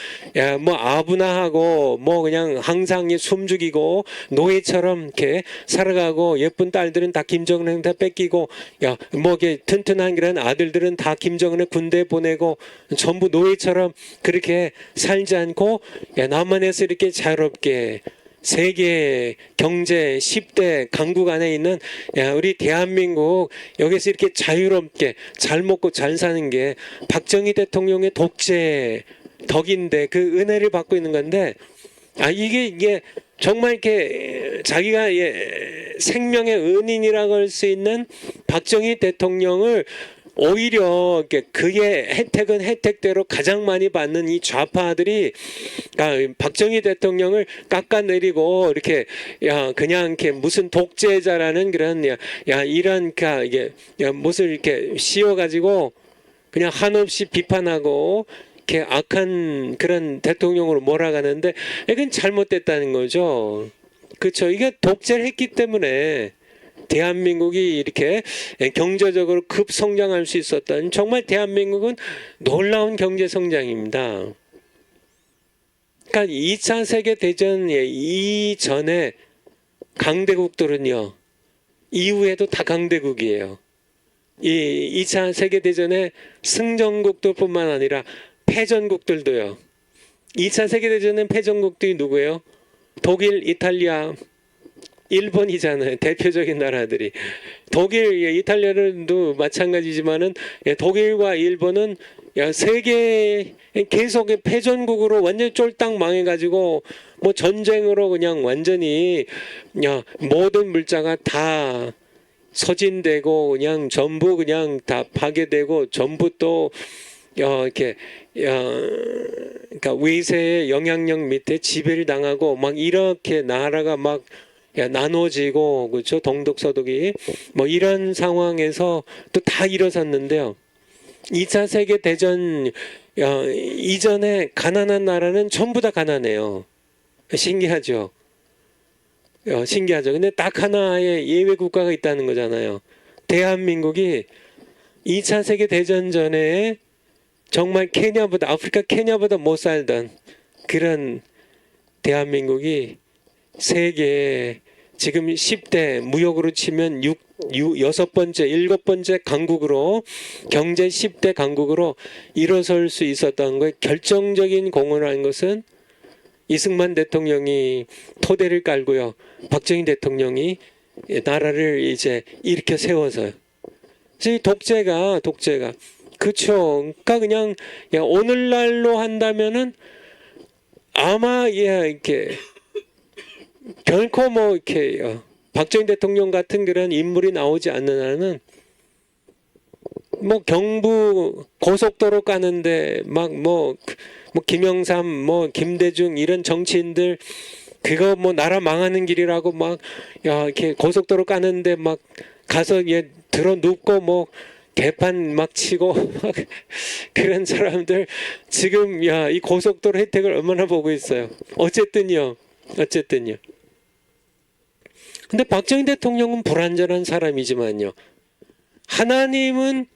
뭐 아부나하고 뭐 그냥 항상 숨죽이고 노예처럼 이렇게 살아가고, 예쁜 딸들은 다 김정은한테 뺏기고, 뭐 이게 튼튼한 그런 아들들은 다 김정은의 군대에 보내고 전부 노예처럼 그렇게 살지 않고 남한에서 이렇게 자유롭게 세계 경제 10대 강국 안에 있는 우리 대한민국, 여기서 이렇게 자유롭게 잘 먹고 잘 사는 게 박정희 대통령의 독재 덕인데, 그 은혜를 받고 있는 건데, 이게 정말 이렇게 자기가 생명의 은인이라고 할 수 있는 박정희 대통령을 오히려 그의 혜택은 혜택대로 가장 많이 받는 이 좌파들이 박정희 대통령을 깎아내리고 이렇게 그냥 이렇게 무슨 독재자라는 그런 이런 이게 무엇을 이렇게 씌워가지고 그냥 한없이 비판하고 이렇게 악한 그런 대통령으로 몰아가는데, 이건 잘못됐다는 거죠. 그렇죠. 이게 독재를 했기 때문에 대한민국이 이렇게 경제적으로 급성장할 수 있었던, 정말 대한민국은 놀라운 경제 성장입니다. 그러니까 2차 세계대전 이전에 강대국들은요, 이후에도 다 강대국이에요. 이 2차 세계대전의 승전국들뿐만 아니라 패전국들도요. 2차 세계대전의 패전국들이 누구예요? 독일, 이탈리아, 일본이잖아요. 대표적인 나라들이. 독일, 이탈리아도 마찬가지지만은 독일과 일본은 세계 계속 패전국으로 완전히 쫄딱 망해가지고 뭐 전쟁으로 그냥 완전히 모든 물자가 다 소진되고 그냥 전부 그냥 다 파괴되고 전부 또 이렇게 그러니까 외세의 영향력 밑에 지배를 당하고 막 이렇게 나라가 막 나눠지고, 그렇죠? 동독 서독이 뭐 이런 상황에서 또 다 일어섰는데요. 2차 세계 대전 이전에 가난한 나라는 전부 다 가난해요. 신기하죠. 신기하죠. 근데 딱 하나의 예외 국가가 있다는 거잖아요. 대한민국이 2차 세계 대전 전에 정말 아프리카 케냐보다 못 살던 그런 대한민국이 세계 지금 10대 무역으로 치면 6번째, 7번째 강국으로, 경제 10대 강국으로 일어설 수 있었던 거에 결정적인 공헌을 한 것은 이승만 대통령이 토대를 깔고요. 박정희 대통령이 나라를 이제 일으켜 세워서요. 독재가 그쵸. 그러니까 그냥 오늘날로 한다면은 아마 이렇게 결코 뭐 이렇게 박정희 대통령 같은 그런 인물이 나오지 않는 한은 뭐 경부 고속도로 까는데 막 뭐 김영삼 뭐 김대중 이런 정치인들 그거 뭐 나라 망하는 길이라고 막 이렇게 고속도로 까는데 막 가서 들어 눕고 뭐 개판 막 치고 막 그런 사람들 지금 이 고속도로 혜택을 얼마나 보고 있어요. 어쨌든요. 근데 박정희 대통령은 불완전한 사람이지만요. 하나님은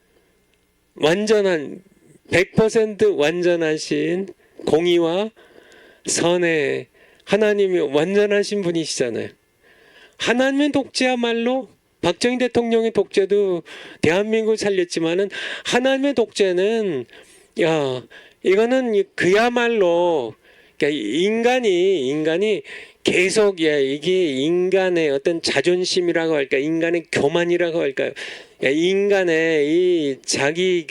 완전한 100% 완전하신 공의와 선의 하나님이 완전하신 분이시잖아요. 하나님의 독재야말로 박정희 대통령의 독재도 대한민국을 살렸지만은 하나님의 독재는 이거는 그야말로 그러니까 인간이 계속 이게 인간의 어떤 자존심이라고 할까, 인간의 교만이라고 할까요? 인간의 이 자기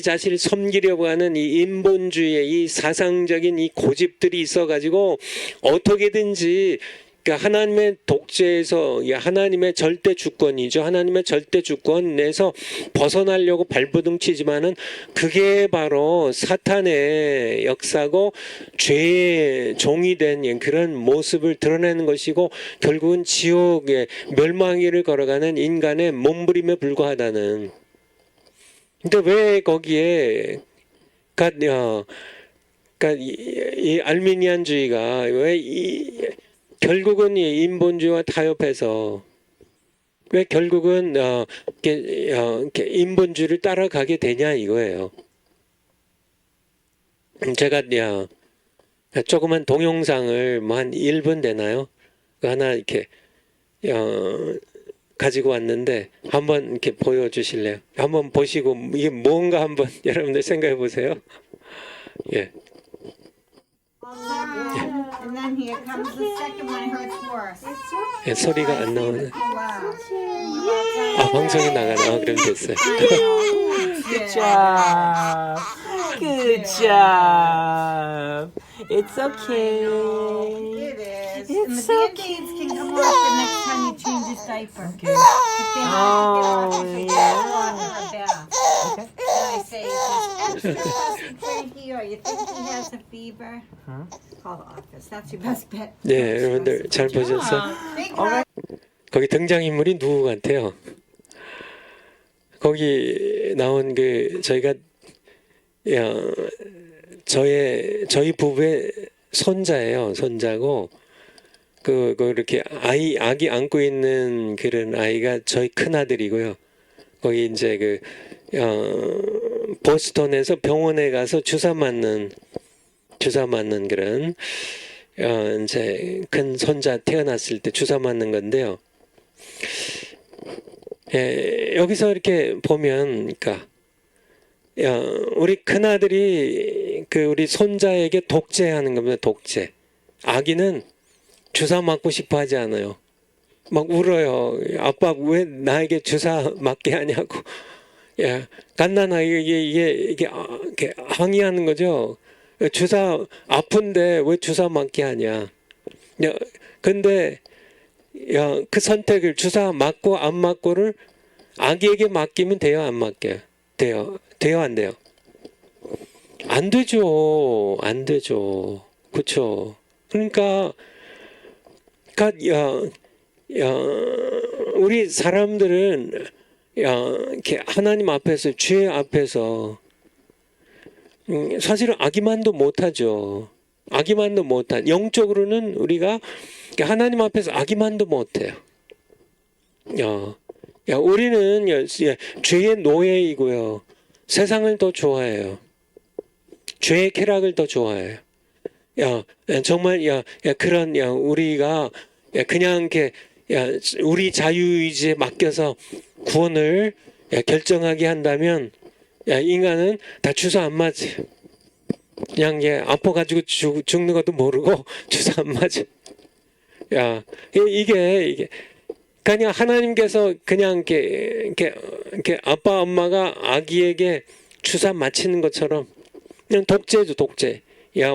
자신을 섬기려고 하는 이 인본주의의 이 사상적인 이 고집들이 있어가지고 어떻게든지 그러니까 하나님의 독재에서 하나님의 절대 주권이죠. 하나님의 절대 주권에서 벗어나려고 발버둥치지만은 그게 바로 사탄의 역사고 죄의 종이 된 그런 모습을 드러내는 것이고 결국은 지옥의 멸망의 걸어가는 인간의 몸부림에 불과하다는. 근데 왜 거기에 그러니까 이 알미니안주의가 왜 결국은 이 인본주의와 타협해서 왜 결국은 이렇게 인본주의를 따라가게 되냐 이거예요. 제가 조그만 동영상을 뭐 한 1분 되나요? 하나 이렇게 가지고 왔는데 한번 이렇게 보여주실래요? 한번 보시고 이게 뭔가 한번 여러분들 생각해 보세요. 예. And then here comes the second one, hurts worse. 예, 소리가 안 나오네. Wow. 아, 방송이 나가네. 그럼 됐어요. Good job. Good job. It's okay. It is. And the It's band-aids can come off the next time you change his diaper. Okay. If they Oh, have to get yeah. off her bath. Okay. And I say, is this extra concentrate or you think he has a fever? Huh? Call the office. That's your best bet. 예, 여러분들 잘 보셨어요? Big Alright. 거기 등장인물이 누구 같아요? 거기 나온 저희가 저희 부부의 손자예요. 손자고 이렇게 아기 안고 있는 그런 아이가 저희 큰 아들이고요. 거기 이제 보스턴에서 병원에 가서 주사 맞는 그런 이제 큰 손자 태어났을 때 주사 맞는 건데요. 여기서 이렇게 보면, 그러니까 우리 큰 아들이 우리 손자에게 독재하는 겁니다. 독재. 아기는 주사 맞고 싶어하지 않아요. 막 울어요. 아빠 왜 나에게 주사 맞게 하냐고. 갓난아기 이게 항의하는 거죠. 주사 아픈데 왜 주사 맞게 하냐. 근데 그 선택을 주사 맞고 안 맞고를 아기에게 맡기면 돼요, 안 맡겨요? 돼요, 안 돼요? 안 되죠. 안 되죠. 그렇죠. 그러니까 우리 사람들은 이렇게 하나님 앞에서 죄 앞에서 사실은 아기만도 못하죠. 아기만도 못한. 영적으로는 우리가 하나님 앞에서 아기만도 못해요. 우리는 죄의 노예이고요. 세상을 더 좋아해요. 죄의 쾌락을 더 좋아해요. 정말 그런 우리가 그냥 이렇게 우리 자유의지에 맡겨서 구원을 결정하게 한다면 인간은 다 주사 안 맞아요. 그냥 아파가지고 죽는 것도 모르고 주사 안 맞아. 이게 그냥 하나님께서 그냥 이렇게 아빠 엄마가 아기에게 주사 맞히는 것처럼 그냥 독재죠, 독재.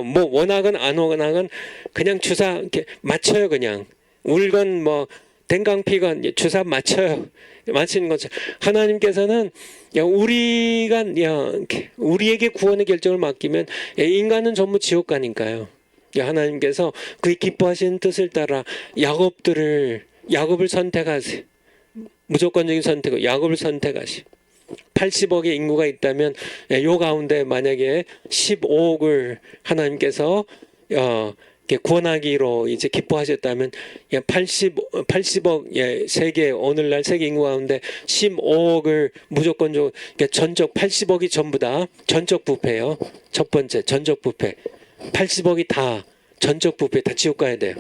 뭐 원하건 안 원하건 그냥 주사 이렇게 맞춰요, 그냥. 울건 뭐 댕강피건 주사 맞춰요. 맞히는 것처럼 하나님께서는 우리가 우리에게 구원의 결정을 맡기면 인간은 전부 지옥 가니까요. 하나님께서 그 기뻐하시는 뜻을 따라 야곱을 선택하세요. 무조건적인 선택은 야곱을 선택하시오. 80억의 인구가 있다면 요 가운데 만약에 15억을 하나님께서 구원하기로 이제 기뻐하셨다면 80억 세계 오늘날 세계 인구 가운데 15억을 무조건적으로 전적 80억이 전부 다 전적 부패예요. 첫 번째 전적 부패. 80억이 다 전적 부패 다 지옥 가야 돼요.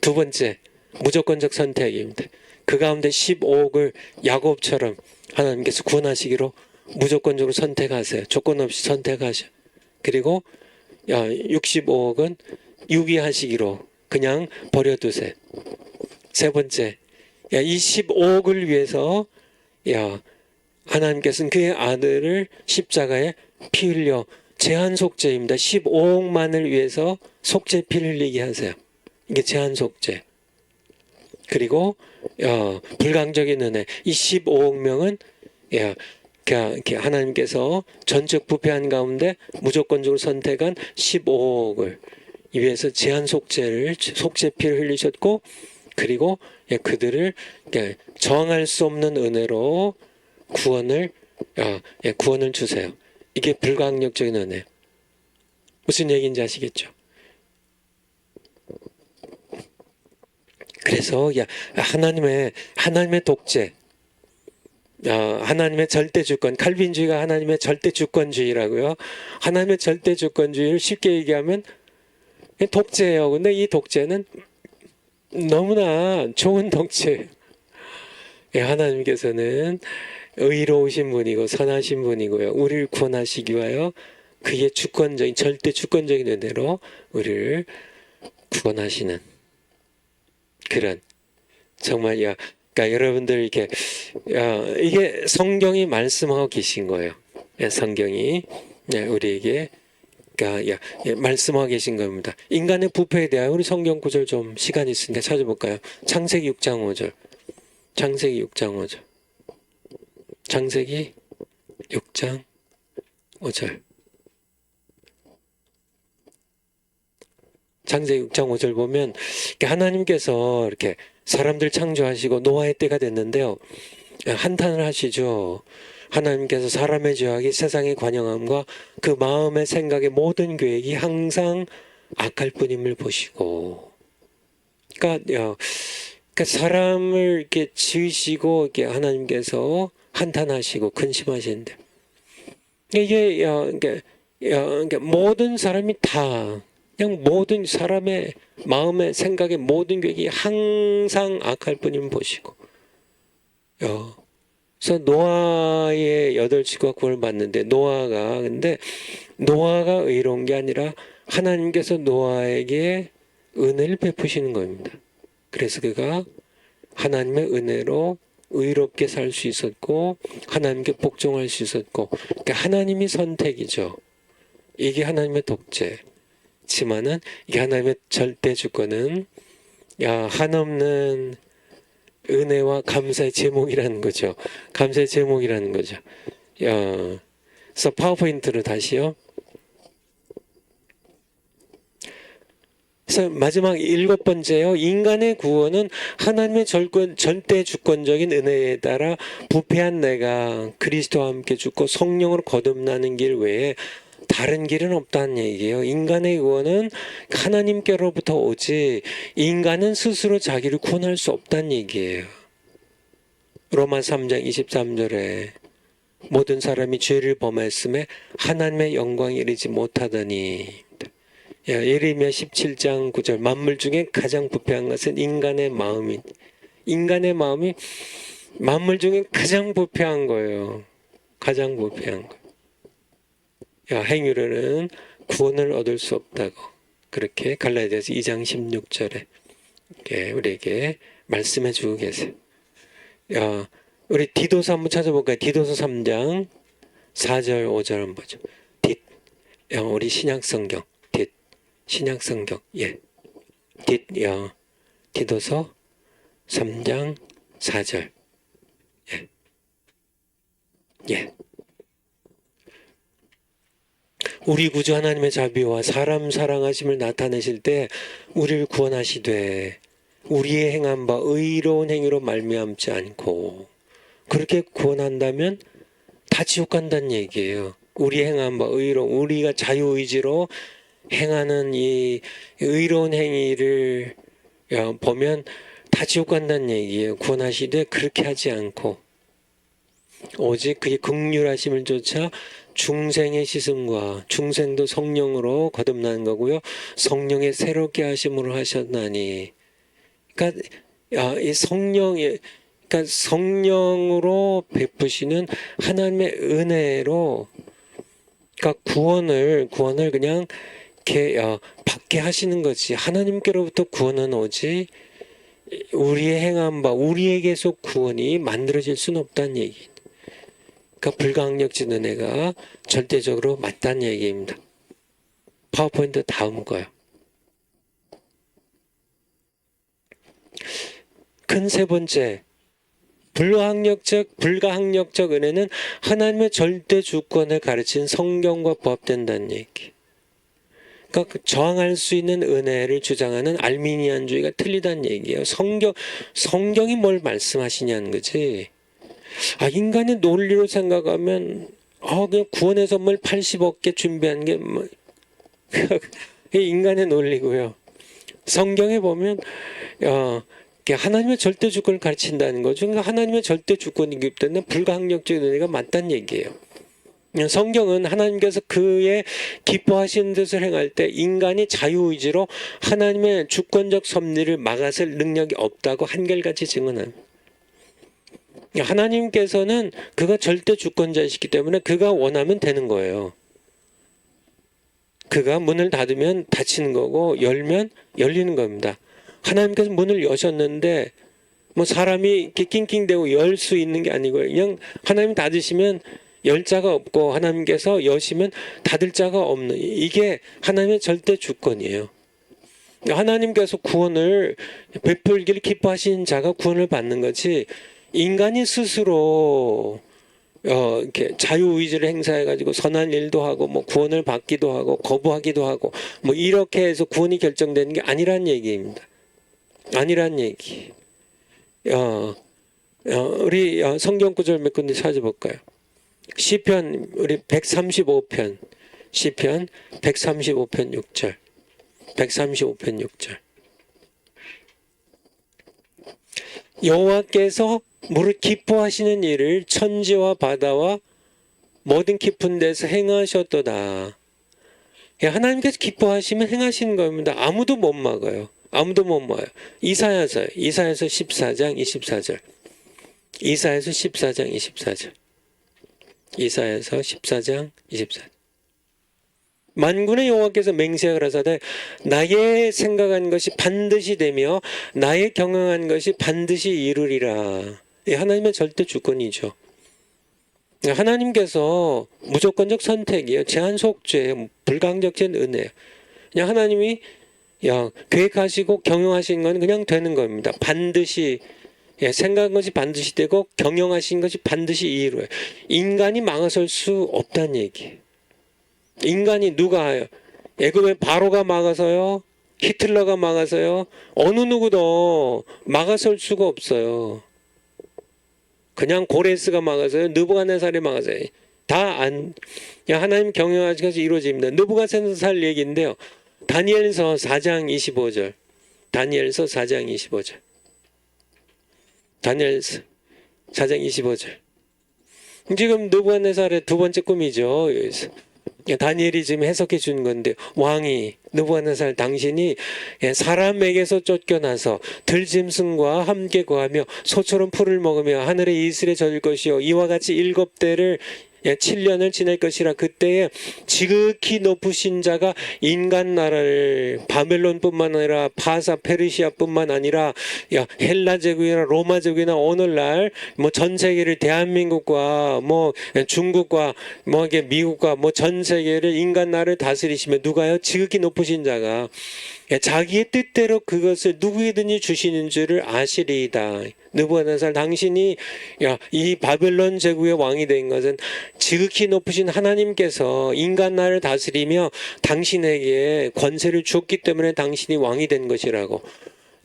두 번째 무조건적 선택입니다. 그 가운데 15억을 야곱처럼 하나님께서 구원하시기로 무조건적으로 선택하세요. 조건 없이 선택하셔. 그리고 65억은 유기하시기로 그냥 버려두세요. 세 번째, 야, 이 15억을 위해서 야, 하나님께서는 그의 아들을 십자가에 피 흘려 제한 속죄입니다. 15억만을 위해서 속죄 피 흘리게 하세요. 이게 제한 속죄. 그리고 불강적인 은혜. 이 15억 명은 하나님께서 전적 부패한 가운데 무조건적으로 선택한 15억을 위해서 제한 속죄 피를 흘리셨고, 그리고 그들을 저항할 수 없는 은혜로 구원을 주세요. 이게 불강력적인 은혜. 무슨 얘기인지 아시겠죠? 그래서 하나님의 독재, 하나님의 절대주권, 칼빈주의가 하나님의 절대주권주의라고요. 하나님의 절대주권주의를 쉽게 얘기하면 독재예요. 근데 이 독재는 너무나 좋은 독재예요. 하나님께서는 의로우신 분이고 선하신 분이고요. 우리를 구원하시기 위하여 그의 주권적인 절대 주권적인 은혜로 우리를 구원하시는 그런 정말 그러니까 여러분들 이게 성경이 말씀하고 계신 거예요. 성경이 우리에게 말씀하고 계신 겁니다. 인간의 부패에 대하여 우리 성경 구절 좀 시간 있으니까 찾아볼까요? 창세기 6장 5절. 창세기 6장 5절. 창세기 6장 5절. 창세기 6장 5절 보면 하나님께서 이렇게 사람들 창조하시고 노아의 때가 됐는데요. 한탄을 하시죠. 하나님께서 사람의 죄악이 세상의 관영함과 그 마음의 생각의 모든 계획이 항상 악할 뿐임을 보시고, 그러니까 사람을 이렇게 지으시고 이렇게 하나님께서 한탄하시고 근심하시는데 이게 모든 사람이 다 그냥 모든 사람의 마음의 생각의 모든 계획이 항상 악할 뿐임을 보시고, 그래서 노아의 8치과 구원을 받는데 근데 노아가 의로운 게 아니라 하나님께서 노아에게 은혜를 베푸시는 겁니다. 그래서 그가 하나님의 은혜로 의롭게 살 수 있었고 하나님께 복종할 수 있었고, 그러니까 하나님이 선택이죠. 이게 하나님의 독재지만은 이 하나님의 절대 주권은 한없는 은혜와 감사의 제목이라는 거죠. 감사의 제목이라는 거죠. 그래서 파워포인트로 다시요. 그래서 마지막 7번째요. 인간의 구원은 하나님의 절대 주권적인 은혜에 따라 부패한 내가 그리스도와 함께 죽고 성령으로 거듭나는 길 외에 다른 길은 없다는 얘기예요. 인간의 구원은 하나님께로부터 오지 인간은 스스로 자기를 구원할 수 없다는 얘기예요. 로마 3장 23절에 모든 사람이 죄를 범했음에 하나님의 영광에 이르지 못하더니, 예레미야 17장 9절 만물 중에 가장 부패한 것은 인간의 마음이 만물 중에 가장 부패한 거예요. 가장 부패한 거. 행위로는 구원을 얻을 수 없다고 그렇게 갈라디아서 2장 16절에 우리에게 말씀해 주고 계세요. 우리 디도서 한번 찾아볼까요? 디도서 3장 4절 5절 한번 보죠. 우리 신약성경 신약성경 디도서 3장 4절 우리 구주 하나님의 자비와 사람 사랑하심을 나타내실 때 우리를 구원하시되 우리의 행한 바 의로운 행위로 말미암지 않고, 그렇게 구원한다면 다 지옥 간다는 얘기예요. 우리 행한 바 우리가 자유의지로 행하는 이 의로운 행위를 보면 다 지옥 간다는 얘기예요. 구원하시되 그렇게 하지 않고 오직 그의 긍휼하심을 쫓아 중생의 씻음과 중생도 성령으로 거듭나는 거고요. 성령의 새롭게 하심으로 하셨나니, 그러니까 이 성령으로 베푸시는 하나님의 은혜로, 그러니까 구원을 그냥 이렇게 받게 하시는 거지. 하나님께로부터 구원은 오지 우리의 행한 바 우리에게서 구원이 만들어질 수는 없다는 얘기. 그러니까 불가항력진 은혜가 절대적으로 맞다는 얘기입니다. 파워포인트 다음 거요. 큰 세 번째, 불가항력적 은혜는 하나님의 절대 주권을 가르친 성경과 부합된다는 얘기. 그러니까 저항할 수 있는 은혜를 주장하는 알미니안주의가 틀리다는 얘기예요. 성경이 뭘 말씀하시냐는 거지. 인간의 논리로 생각하면 그냥 구원의 선물 80억 개 준비한 게 뭐, 인간의 논리고요. 성경에 보면 하나님의 절대 주권을 가르친다는 거죠. 그러니까 하나님의 절대 주권이기 때문에 불가항력적 은혜가 맞다는 얘기예요. 성경은 하나님께서 그의 기뻐하시는 뜻을 행할 때 인간이 자유의지로 하나님의 주권적 섭리를 막아설 능력이 없다고 한결같이 증언합니다. 하나님께서는 그가 절대 주권자이시기 때문에 그가 원하면 되는 거예요. 그가 문을 닫으면 닫히는 거고 열면 열리는 겁니다. 하나님께서 문을 여셨는데 뭐 사람이 이렇게 낑낑대고 열 수 있는 게 아니고 그냥 하나님 닫으시면 열 자가 없고 하나님께서 여시면 닫을 자가 없는 이게 하나님의 절대 주권이에요. 하나님께서 구원을 베풀기를 기뻐하시는 자가 구원을 받는 거지 인간이 스스로 이렇게 자유의지를 행사해가지고 선한 일도 하고 뭐 구원을 받기도 하고 거부하기도 하고 뭐 이렇게 해서 구원이 결정되는 게 아니란 얘기입니다. 아니란 얘기. 우리 성경 구절 몇 군데 찾아볼까요? 시편 우리 135편 시편 135편 6절 135편 6절 여호와께서 무릇 기뻐하시는 일을 천지와 바다와 모든 깊은 데서 행하셨도다. 하나님께서 기뻐하시면 행하시는 겁니다. 아무도 못 막아요. 아무도 못 막아요. 이사야서 14장 24절 이사야서 14장 24절 이사야서 14장 24절 만군의 여호와께서 맹세하라 하사대 나의 생각한 것이 반드시 되며 나의 경영한 것이 반드시 이루리라. 하나님의 절대 주권이죠. 하나님께서 무조건적 선택이에요. 제한 속죄, 불가항력적 은혜예요. 그냥 하나님이 계획하시고 경영하신 건 그냥 되는 겁니다. 반드시 생각한 것이 반드시 되고 경영하신 것이 반드시 이루어요. 인간이 막아설 수 없다는 얘기예요. 인간이 누가 애굽의 바로가 막아서요? 히틀러가 막아서요? 어느 누구도 막아설 수가 없어요. 그냥 고레스가 막아서요? 느부갓네살이 막아서요? 하나님 경영하셔서 이루어집니다. 느부갓네살 얘기인데요. 다니엘서 4장 25절 다니엘서 4장 25절 다니엘서 4장 25절 지금 느부갓네살의 두 번째 꿈이죠. 다니엘이 지금 해석해 주는 건데 왕이 느부갓네살 당신이 사람에게서 쫓겨나서 들짐승과 함께 거하며 소처럼 풀을 먹으며 하늘의 이슬에 젖을 것이요 이와 같이 7대를 7년을 지낼 것이라. 그때에 지극히 높으신 자가 인간 나라를 바벨론뿐만 아니라 파사 페르시아뿐만 아니라 헬라 제국이나 로마 제국이나 오늘날 뭐 전 세계를 대한민국과 뭐 중국과 뭐 이게 미국과 뭐 전 세계를 인간 나라를 다스리시며 누가요? 지극히 높으신 자가 자기의 뜻대로 그것을 누구에든지 주시는 줄을 아시리이다. 느부갓네살 당신이 이 바벨론 제국의 왕이 된 것은 지극히 높으신 하나님께서 인간 나라를 다스리며 당신에게 권세를 주었기 때문에 당신이 왕이 된 것이라고.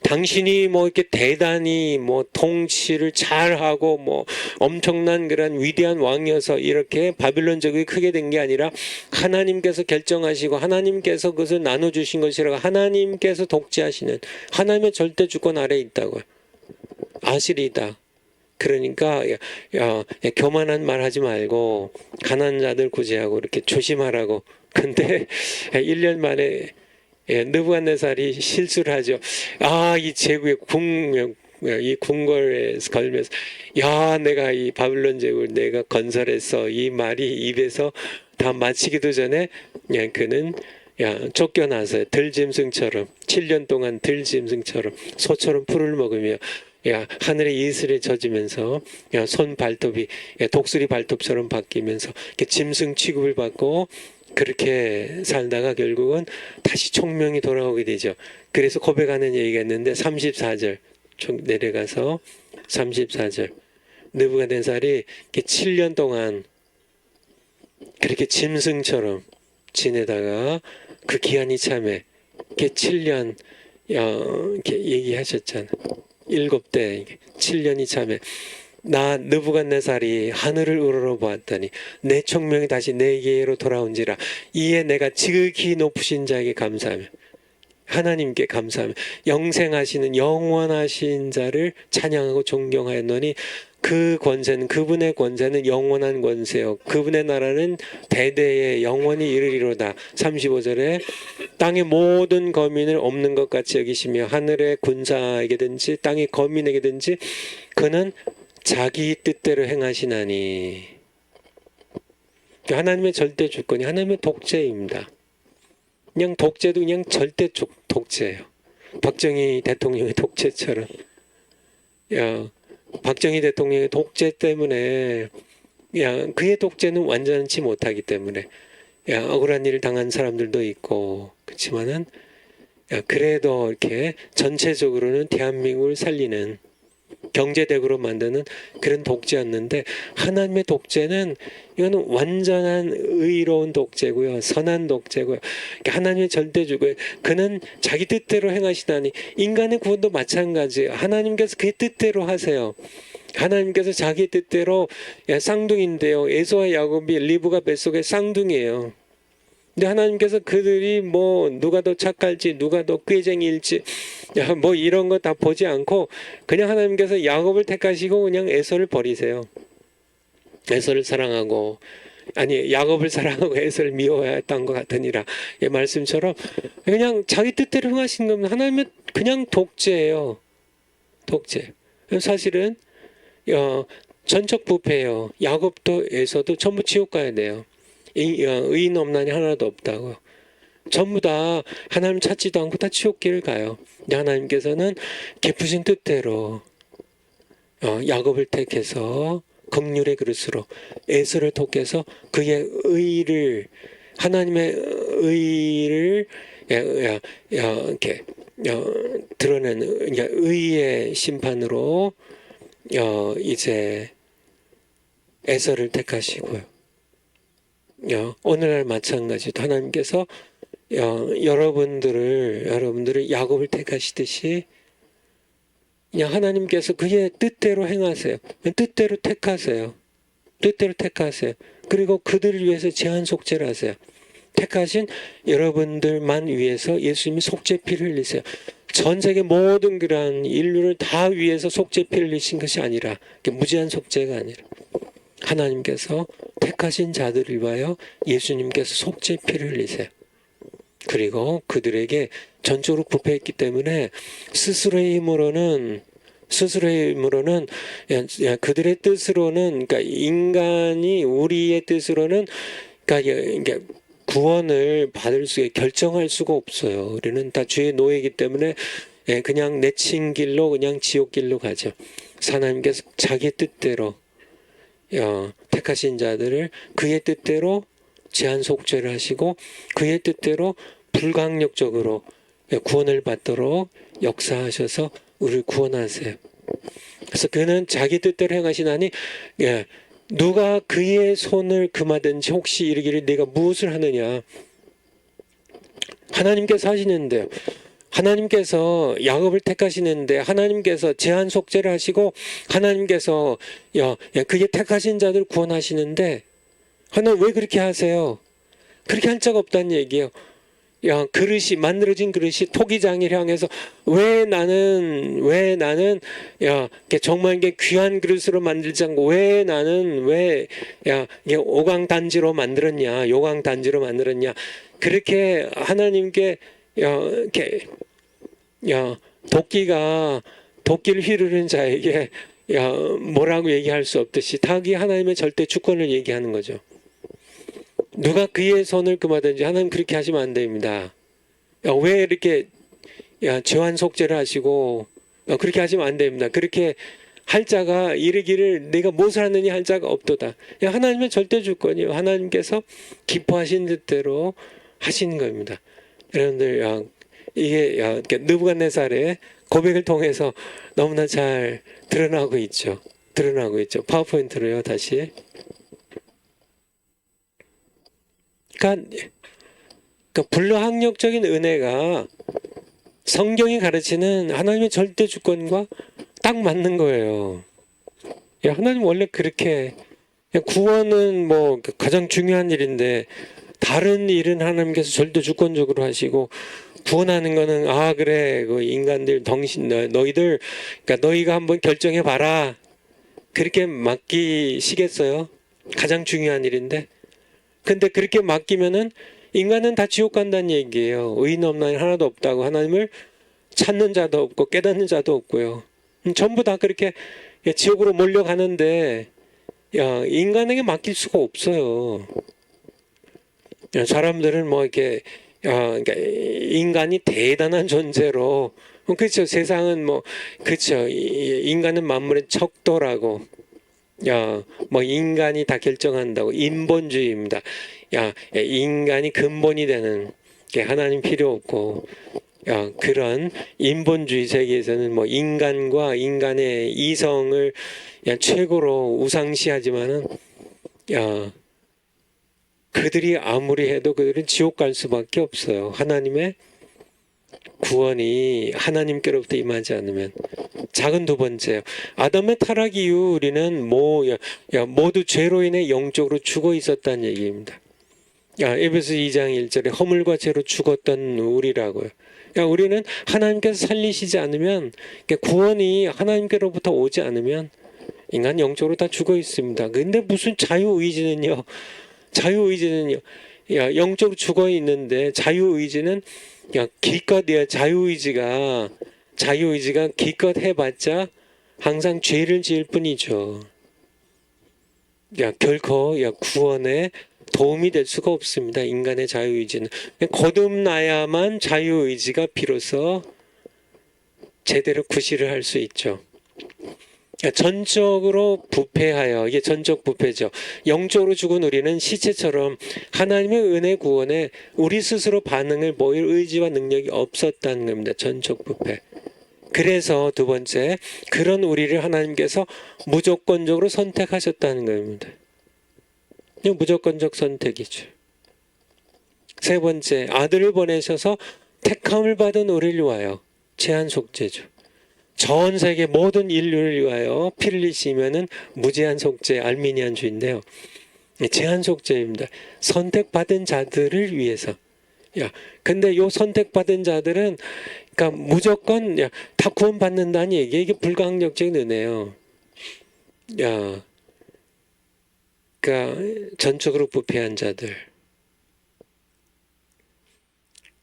당신이 뭐 이렇게 대단히 뭐 통치를 잘하고 뭐 엄청난 그런 위대한 왕이어서 이렇게 바빌론 제국이 크게 된 게 아니라 하나님께서 결정하시고 하나님께서 그것을 나눠주신 것이라고. 하나님께서 독재하시는 하나님의 절대 주권 아래에 있다고요. 아시리다. 그러니까 교만한 말 하지 말고 가난한 자들 구제하고 이렇게 조심하라고. 근데 1년 만에 느부갓네살이 실수를 하죠. 이 제국의 이 궁궐에서 걸면서 내가 이 바빌론 제국을 내가 건설했어. 이 말이 입에서 다 마치기도 전에 그는 쫓겨나서 들짐승처럼 7년 동안 들짐승처럼 소처럼 풀을 먹으며 하늘의 이슬에 젖으면서 손 발톱이 독수리 발톱처럼 바뀌면서 이렇게 짐승 취급을 받고 그렇게 살다가 결국은 다시 총명이 돌아오게 되죠. 그래서 고백하는 얘기가 있는데 34절 내려가서 34절 느부갓네살이 이렇게 7년 동안 그렇게 짐승처럼 지내다가 그 기한이 참에 이렇게 7년 이렇게 얘기하셨잖아. 7대 7년이 참에 나 느부갓네살이 하늘을 우러러보았더니 내 총명이 다시 내게로 돌아온지라 이에 내가 지극히 높으신 자에게 감사하며 하나님께 감사하며 영생하시는 영원하신 자를 찬양하고 존경하였노니 그 권세는 그분의 권세는 영원한 권세요 그분의 나라는 대대에 영원히 이르리로다. 35절에 땅의 모든 거민을 없는 것 같이 여기시며 하늘의 군사에게든지 땅의 거민에게든지 그는 자기 뜻대로 행하시나니. 하나님의 절대 주권이 하나님의 독재입니다. 그냥 독재도 그냥 절대 독재예요. 박정희 대통령의 독재처럼. 박정희 대통령의 독재 때문에 그의 독재는 완전치 못하기 때문에 억울한 일을 당한 사람들도 있고 그렇지만은 그래도 이렇게 전체적으로는 대한민국을 살리는 경제대국으로 만드는 그런 독재였는데 하나님의 독재는 이거는 완전한 의로운 독재고요. 선한 독재고요. 하나님의 절대주고요. 그는 자기 뜻대로 행하시다니 인간의 구원도 마찬가지예요. 하나님께서 그의 뜻대로 하세요. 하나님께서 자기 뜻대로 쌍둥이인데요. 에서와 야곱이 리브가 뱃속에 쌍둥이에요. 근데 하나님께서 그들이 뭐 누가 더 착할지 누가 더 꾀쟁이일지 뭐 이런 거 다 보지 않고 그냥 하나님께서 야곱을 택하시고 그냥 에서를 버리세요. 에서를 사랑하고 아니 야곱을 사랑하고 에서를 미워했던 것 같으니라. 이 말씀처럼 그냥 자기 뜻대로 행하신 겁니다. 하나님은 그냥 독재예요. 독재. 사실은 전적 부패예요. 야곱도 에서도 전부 지옥 가야 돼요. 의인 없나니 하나도 없다고. 전부 다 하나님 찾지도 않고 다 지옥길을 가요. 하나님께서는 깊으신 뜻대로 야곱을 택해서 긍휼의 그릇으로 에서를 돕게서 그의 의를 하나님의 의를 이렇게 드러내는 의의 심판으로 이제 에서를 택하시고요. 오늘날 마찬가지로 하나님께서 여러분들을 야곱을 택하시듯이 그냥 하나님께서 그의 뜻대로 행하세요. 뜻대로 택하세요. 뜻대로 택하세요. 그리고 그들을 위해서 제한 속죄를 하세요. 택하신 여러분들만 위해서 예수님이 속죄피를 흘리세요. 전 세계 모든 그러한 인류를 다 위해서 속죄피를 흘리신 것이 아니라 무제한 속죄가 아니라 하나님께서 택하신 자들을 위하여 예수님께서 속죄피를 흘리세요. 그리고 그들에게 전적으로 부패했기 때문에 스스로의 힘으로는 그들의 뜻으로는 그러니까 인간이 우리의 뜻으로는 그러니까 구원을 받을 수 결정할 수가 없어요. 우리는 다 죄의 노예이기 때문에 그냥 내친 길로 그냥 지옥 길로 가죠. 하나님께서 자기 뜻대로 택하신 자들을 그의 뜻대로 제한 속죄를 하시고 그의 뜻대로 불강력적으로 구원을 받도록 역사하셔서 우리를 구원하세요. 그래서 그는 자기 뜻대로 행하시나니 누가 그의 손을 금하든지 혹시 이르기를 네가 무엇을 하느냐. 하나님께서 하시는데요. 하나님께서 야곱을 택하시는데 하나님께서 제한 속죄를 하시고 하나님께서 그의 택하신 자들 구원하시는데 하나님 왜 그렇게 하세요? 그렇게 할 자가 없다는 얘기예요. 그릇이 만들어진 그릇이 토기장을 향해서 왜 나는 정말 이게 귀한 그릇으로 만들지 않고 왜 나는 이게 오강단지로 만들었냐 요강단지로 만들었냐 그렇게 하나님께 도끼를 휘두른 자에게 뭐라고 얘기할 수 없듯이 다 그게 하나님의 절대 주권을 얘기하는 거죠. 누가 그의 손을 금하든지 하나님 그렇게 하시면 안 됩니다. 왜 이렇게 죄환 속죄를 하시고 그렇게 하시면 안 됩니다. 그렇게 할 자가 이르기를 내가 무엇을 하느냐 할 자가 없도다. 하나님은 절대 주권이요. 하나님께서 기뻐하신 뜻대로 하시는 겁니다. 여러분들 이게 느부갓네살의 고백을 통해서 너무나 잘 드러나고 있죠. 파워포인트로요. 다시. 그러니까 불가항력적인 은혜가 성경이 가르치는 하나님의 절대 주권과 딱 맞는 거예요. 하나님 원래 그렇게 구원은 뭐 가장 중요한 일인데 다른 일은 하나님께서 절대 주권적으로 하시고 구원하는 거는 그래 그 인간들 너희들 그러니까 너희가 한번 결정해 봐라 그렇게 맡기시겠어요? 가장 중요한 일인데 근데 그렇게 맡기면은 인간은 다 지옥 간다는 얘기예요. 의인 없나니 하나도 없다고 하나님을 찾는 자도 없고 깨닫는 자도 없고요. 전부 다 그렇게 지옥으로 몰려가는데 인간에게 맡길 수가 없어요. 사람들은 뭐 이렇게 그러니까 인간이 대단한 존재로 그렇죠. 세상은 뭐 그렇죠. 인간은 만물의 척도라고 뭐 인간이 다 결정한다고 인본주의입니다. 인간이 근본이 되는 게 하나님 필요 없고 그런 인본주의 세계에서는 뭐 인간과 인간의 이성을 최고로 우상시하지만은 그들이 아무리 해도 그들은 지옥 갈 수밖에 없어요. 하나님의 구원이 하나님께로부터 임하지 않으면. 작은 두 번째요. 아담의 타락 이후 우리는 모두 죄로 인해 영적으로 죽어 있었다는 얘기입니다. 에베소 2장 1절에 허물과 죄로 죽었던 우리라고요. 우리는 하나님께서 살리시지 않으면 구원이 하나님께로부터 오지 않으면 인간 영적으로 다 죽어 있습니다. 근데 무슨 자유의지는요. 영적으로 죽어 있는데 자유의지는 기껏 자유의지가 기껏 해봤자 항상 죄를 지을 뿐이죠. 결코 구원에 도움이 될 수가 없습니다. 인간의 자유의지는 거듭나야만 자유의지가 비로소 제대로 구실을 할 수 있죠. 전적으로 부패하여 이게 전적 부패죠. 영적으로 죽은 우리는 시체처럼 하나님의 은혜 구원에 우리 스스로 반응을 보일 의지와 능력이 없었다는 겁니다. 전적 부패. 그래서 두 번째 그런 우리를 하나님께서 무조건적으로 선택하셨다는 겁니다. 무조건적 선택이죠. 세 번째 아들을 보내셔서 택함을 받은 우리를 위하여 제한 속죄죠. 전 세계 모든 인류를 위하여 피를 흘리시면은 무제한 속죄 알미니안주의인데요. 제한 속죄입니다. 선택받은 자들을 위해서. 근데 요 선택받은 자들은 그러니까 무조건 다 구원받는다는 얘기예요. 이게 불가항력적인 은혜예요. 그러니까 전적으로 부패한 자들.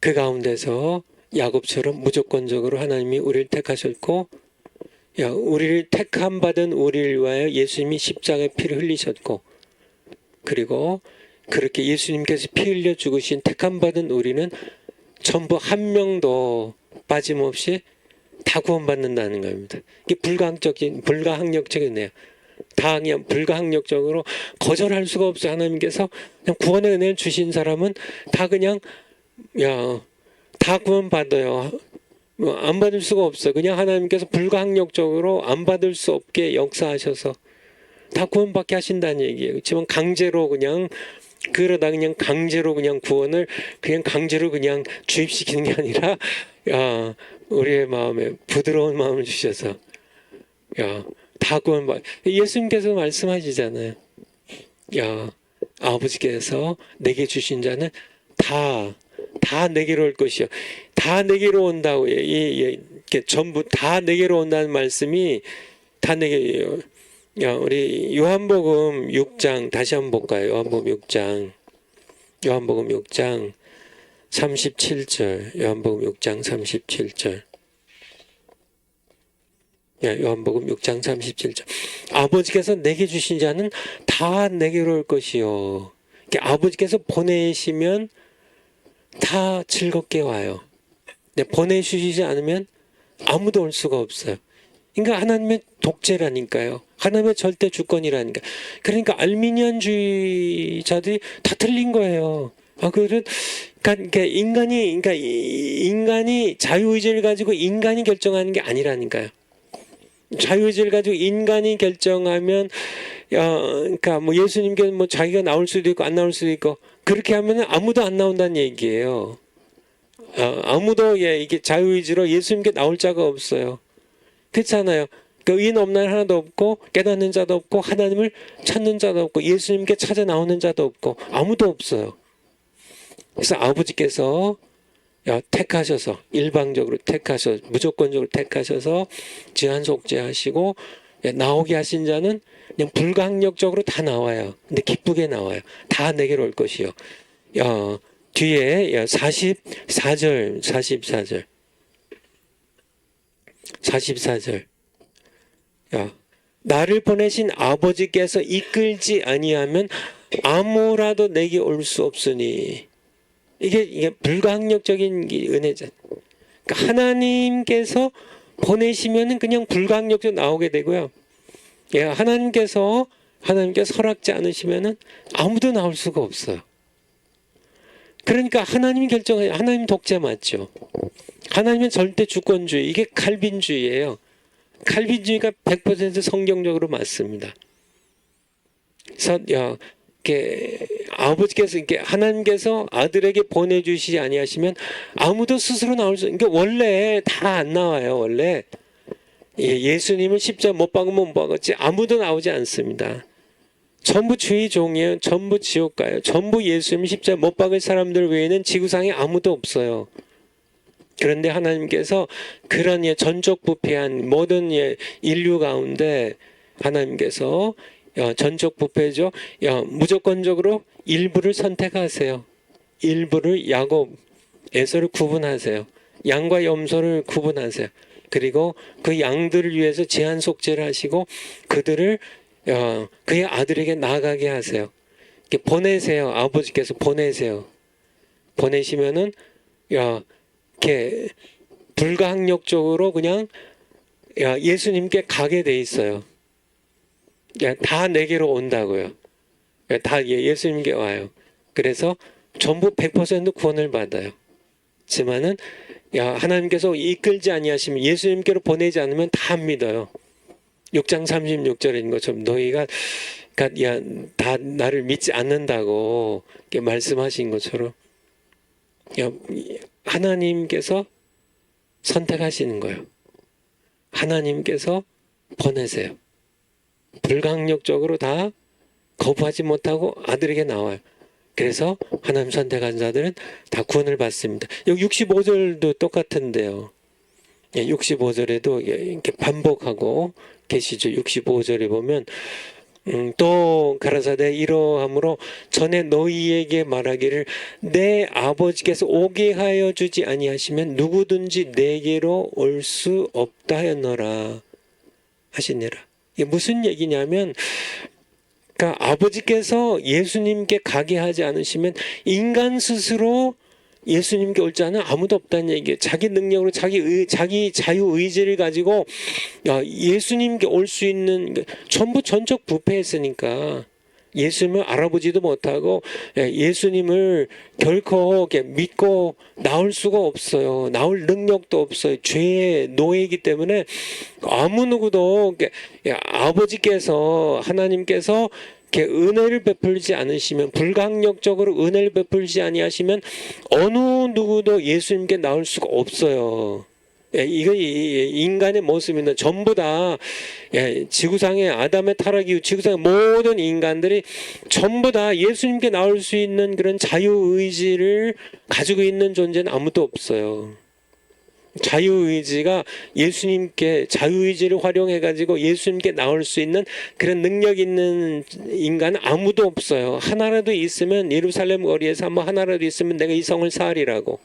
그 가운데서 야곱처럼 무조건적으로 하나님이 우리를 택하셨고 우리를 택함 받은 우리를 위하여 예수님이 십자가에 피를 흘리셨고 그리고 그렇게 예수님께서 피 흘려 죽으신 택함 받은 우리는 전부 한 명도 빠짐없이 다 구원받는다는 겁니다. 이게 불가항력적인 은혜예요. 다 그냥 불가항력적으로 거절할 수가 없어요. 하나님께서 그냥 구원의 은혜를 주신 사람은 다 그냥 다 구원받아요. 안 받을 수가 없어. 그냥 하나님께서 불가항력적으로 안 받을 수 없게 역사하셔서 다 구원받게 하신다는 얘기예요. 그렇지만 강제로 그냥 그러다 그냥 강제로 그냥 구원을 그냥 강제로 그냥 주입시키는 게 아니라 우리의 마음에 부드러운 마음을 주셔서 다 구원받. 예수님께서 말씀하시잖아요. 아버지께서 내게 주신 자는 다 내게로 올 것이요. 다 내게로 온다고. 이렇게 전부 다 내게로 온다는 말씀이 다 내게요. 우리 요한복음 6장 다시 한번 볼까요? 요한복음 6장 37절. 요한복음 6장 37절. 요한복음 6장 37절. 아버지께서 내게 주신 자는 다 내게로 올 것이요. 이렇게 아버지께서 보내시면 다 즐겁게 와요. 근데 보내주시지 않으면 아무도 올 수가 없어요. 그러니까 하나님의 독재라니까요. 하나님의 절대 주권이라니까. 그러니까 알미니안주의자들이 다 틀린 거예요. 그러니까 인간이 자유의지를 가지고 인간이 결정하는 게 아니라니까요. 자유의지를 가지고 인간이 결정하면, 그러니까 뭐 예수님께 뭐 자기가 나올 수도 있고 안 나올 수도 있고 그렇게 하면 아무도 안 나온다는 얘기예요. 아무도 이게 자유의지로 예수님께 나올 자가 없어요. 그렇잖아요. 그 의인 없는 날 하나도 없고 깨닫는 자도 없고 하나님을 찾는 자도 없고 예수님께 찾아 나오는 자도 없고 아무도 없어요. 그래서 아버지께서 택하셔서 일방적으로 택하셔서 무조건적으로 택하셔서 제한 속죄하시고 나오게 하신 자는 그냥 불가항력적으로 다 나와요. 근데 기쁘게 나와요. 다 내게로 올 것이요. 뒤에 44절 나를 보내신 아버지께서 이끌지 아니하면 아무라도 내게 올 수 없으니 이게 불가항력적인 은혜잖아요. 그러니까 하나님께서 보내시면은 그냥 불가항력적으로 나오게 되고요. 하나님께서 허락지 않으시면은 아무도 나올 수가 없어요. 그러니까 하나님이 결정해요. 하나님 독재 맞죠? 하나님은 절대 주권주의. 이게 칼빈주의예요. 칼빈주의가 100% 성경적으로 맞습니다. 그래서 아버지께서 하나님께서 아들에게 보내주시지 아니하시면 아무도 스스로 나올 수. 그러니까 원래 다 안 나와요. 원래 예수님을 십자가 못 박으면 못 박았지 아무도 나오지 않습니다. 전부 주의 종이에요. 전부 지옥 가요. 전부 예수님 십자가 못 박을 사람들 외에는 지구상에 아무도 없어요. 그런데 하나님께서 그런 전적 부패한 모든 인류 가운데 하나님께서 전적 부패죠. 무조건적으로 일부를 선택하세요. 일부를 야곱, 에서를 구분하세요. 양과 염소를 구분하세요. 그리고 그 양들을 위해서 제한 속죄를 하시고 그들을 그의 아들에게 나아가게 하세요. 이렇게 보내세요. 아버지께서 보내세요. 보내시면은 이렇게 불가항력적으로 그냥 예수님께 가게 돼 있어요. 다 내게로 온다고요. 다 예수님께 와요. 그래서 전부 100% 구원을 받아요. 하지만은 하나님께서 이끌지 아니하시면 예수님께로 보내지 않으면 다 믿어요. 6장 36절인 것처럼 너희가 다 나를 믿지 않는다고 이렇게 말씀하신 것처럼 하나님께서 선택하시는 거예요. 하나님께서 보내세요. 불가항력적으로 다 거부하지 못하고 아들에게 나와요. 그래서 하나님 선택한 자들은 다 구원을 받습니다. 여기 65절도 똑같은데요. 65절에도 이렇게 반복하고 계시죠. 65절에 보면 또 가라사대 이러함으로 전에 너희에게 말하기를 내 아버지께서 오게 하여 주지 아니하시면 누구든지 내게로 올 수 없다 하였노라 하시니라. 이게 무슨 얘기냐면 그러니까 아버지께서 예수님께 가게 하지 않으시면 인간 스스로 예수님께 올 자는 아무도 없다는 얘기예요. 자기 능력으로 자기 자유 의지를 가지고 예수님께 올 수 있는 전부 전적 부패했으니까 예수님을 알아보지도 못하고 예수님을 결코 믿고 나올 수가 없어요. 나올 능력도 없어요. 죄의 노예이기 때문에 아무 누구도 아버지께서 하나님께서 은혜를 베풀지 않으시면 불가항력적으로 은혜를 베풀지 아니하시면 어느 누구도 예수님께 나올 수가 없어요. 이거 인간의 모습입니다. 전부 다 지구상의 아담의 타락 이후 지구상의 모든 인간들이 전부 다 예수님께 나올 수 있는 그런 자유의지를 가지고 있는 존재는 아무도 없어요. 자유의지가 예수님께 자유의지를 활용해 가지고 예수님께 나올 수 있는 그런 능력 있는 인간은 아무도 없어요. 하나라도 있으면 예루살렘 거리에서 한번 하나라도 있으면 내가 이 성을 사하리라고.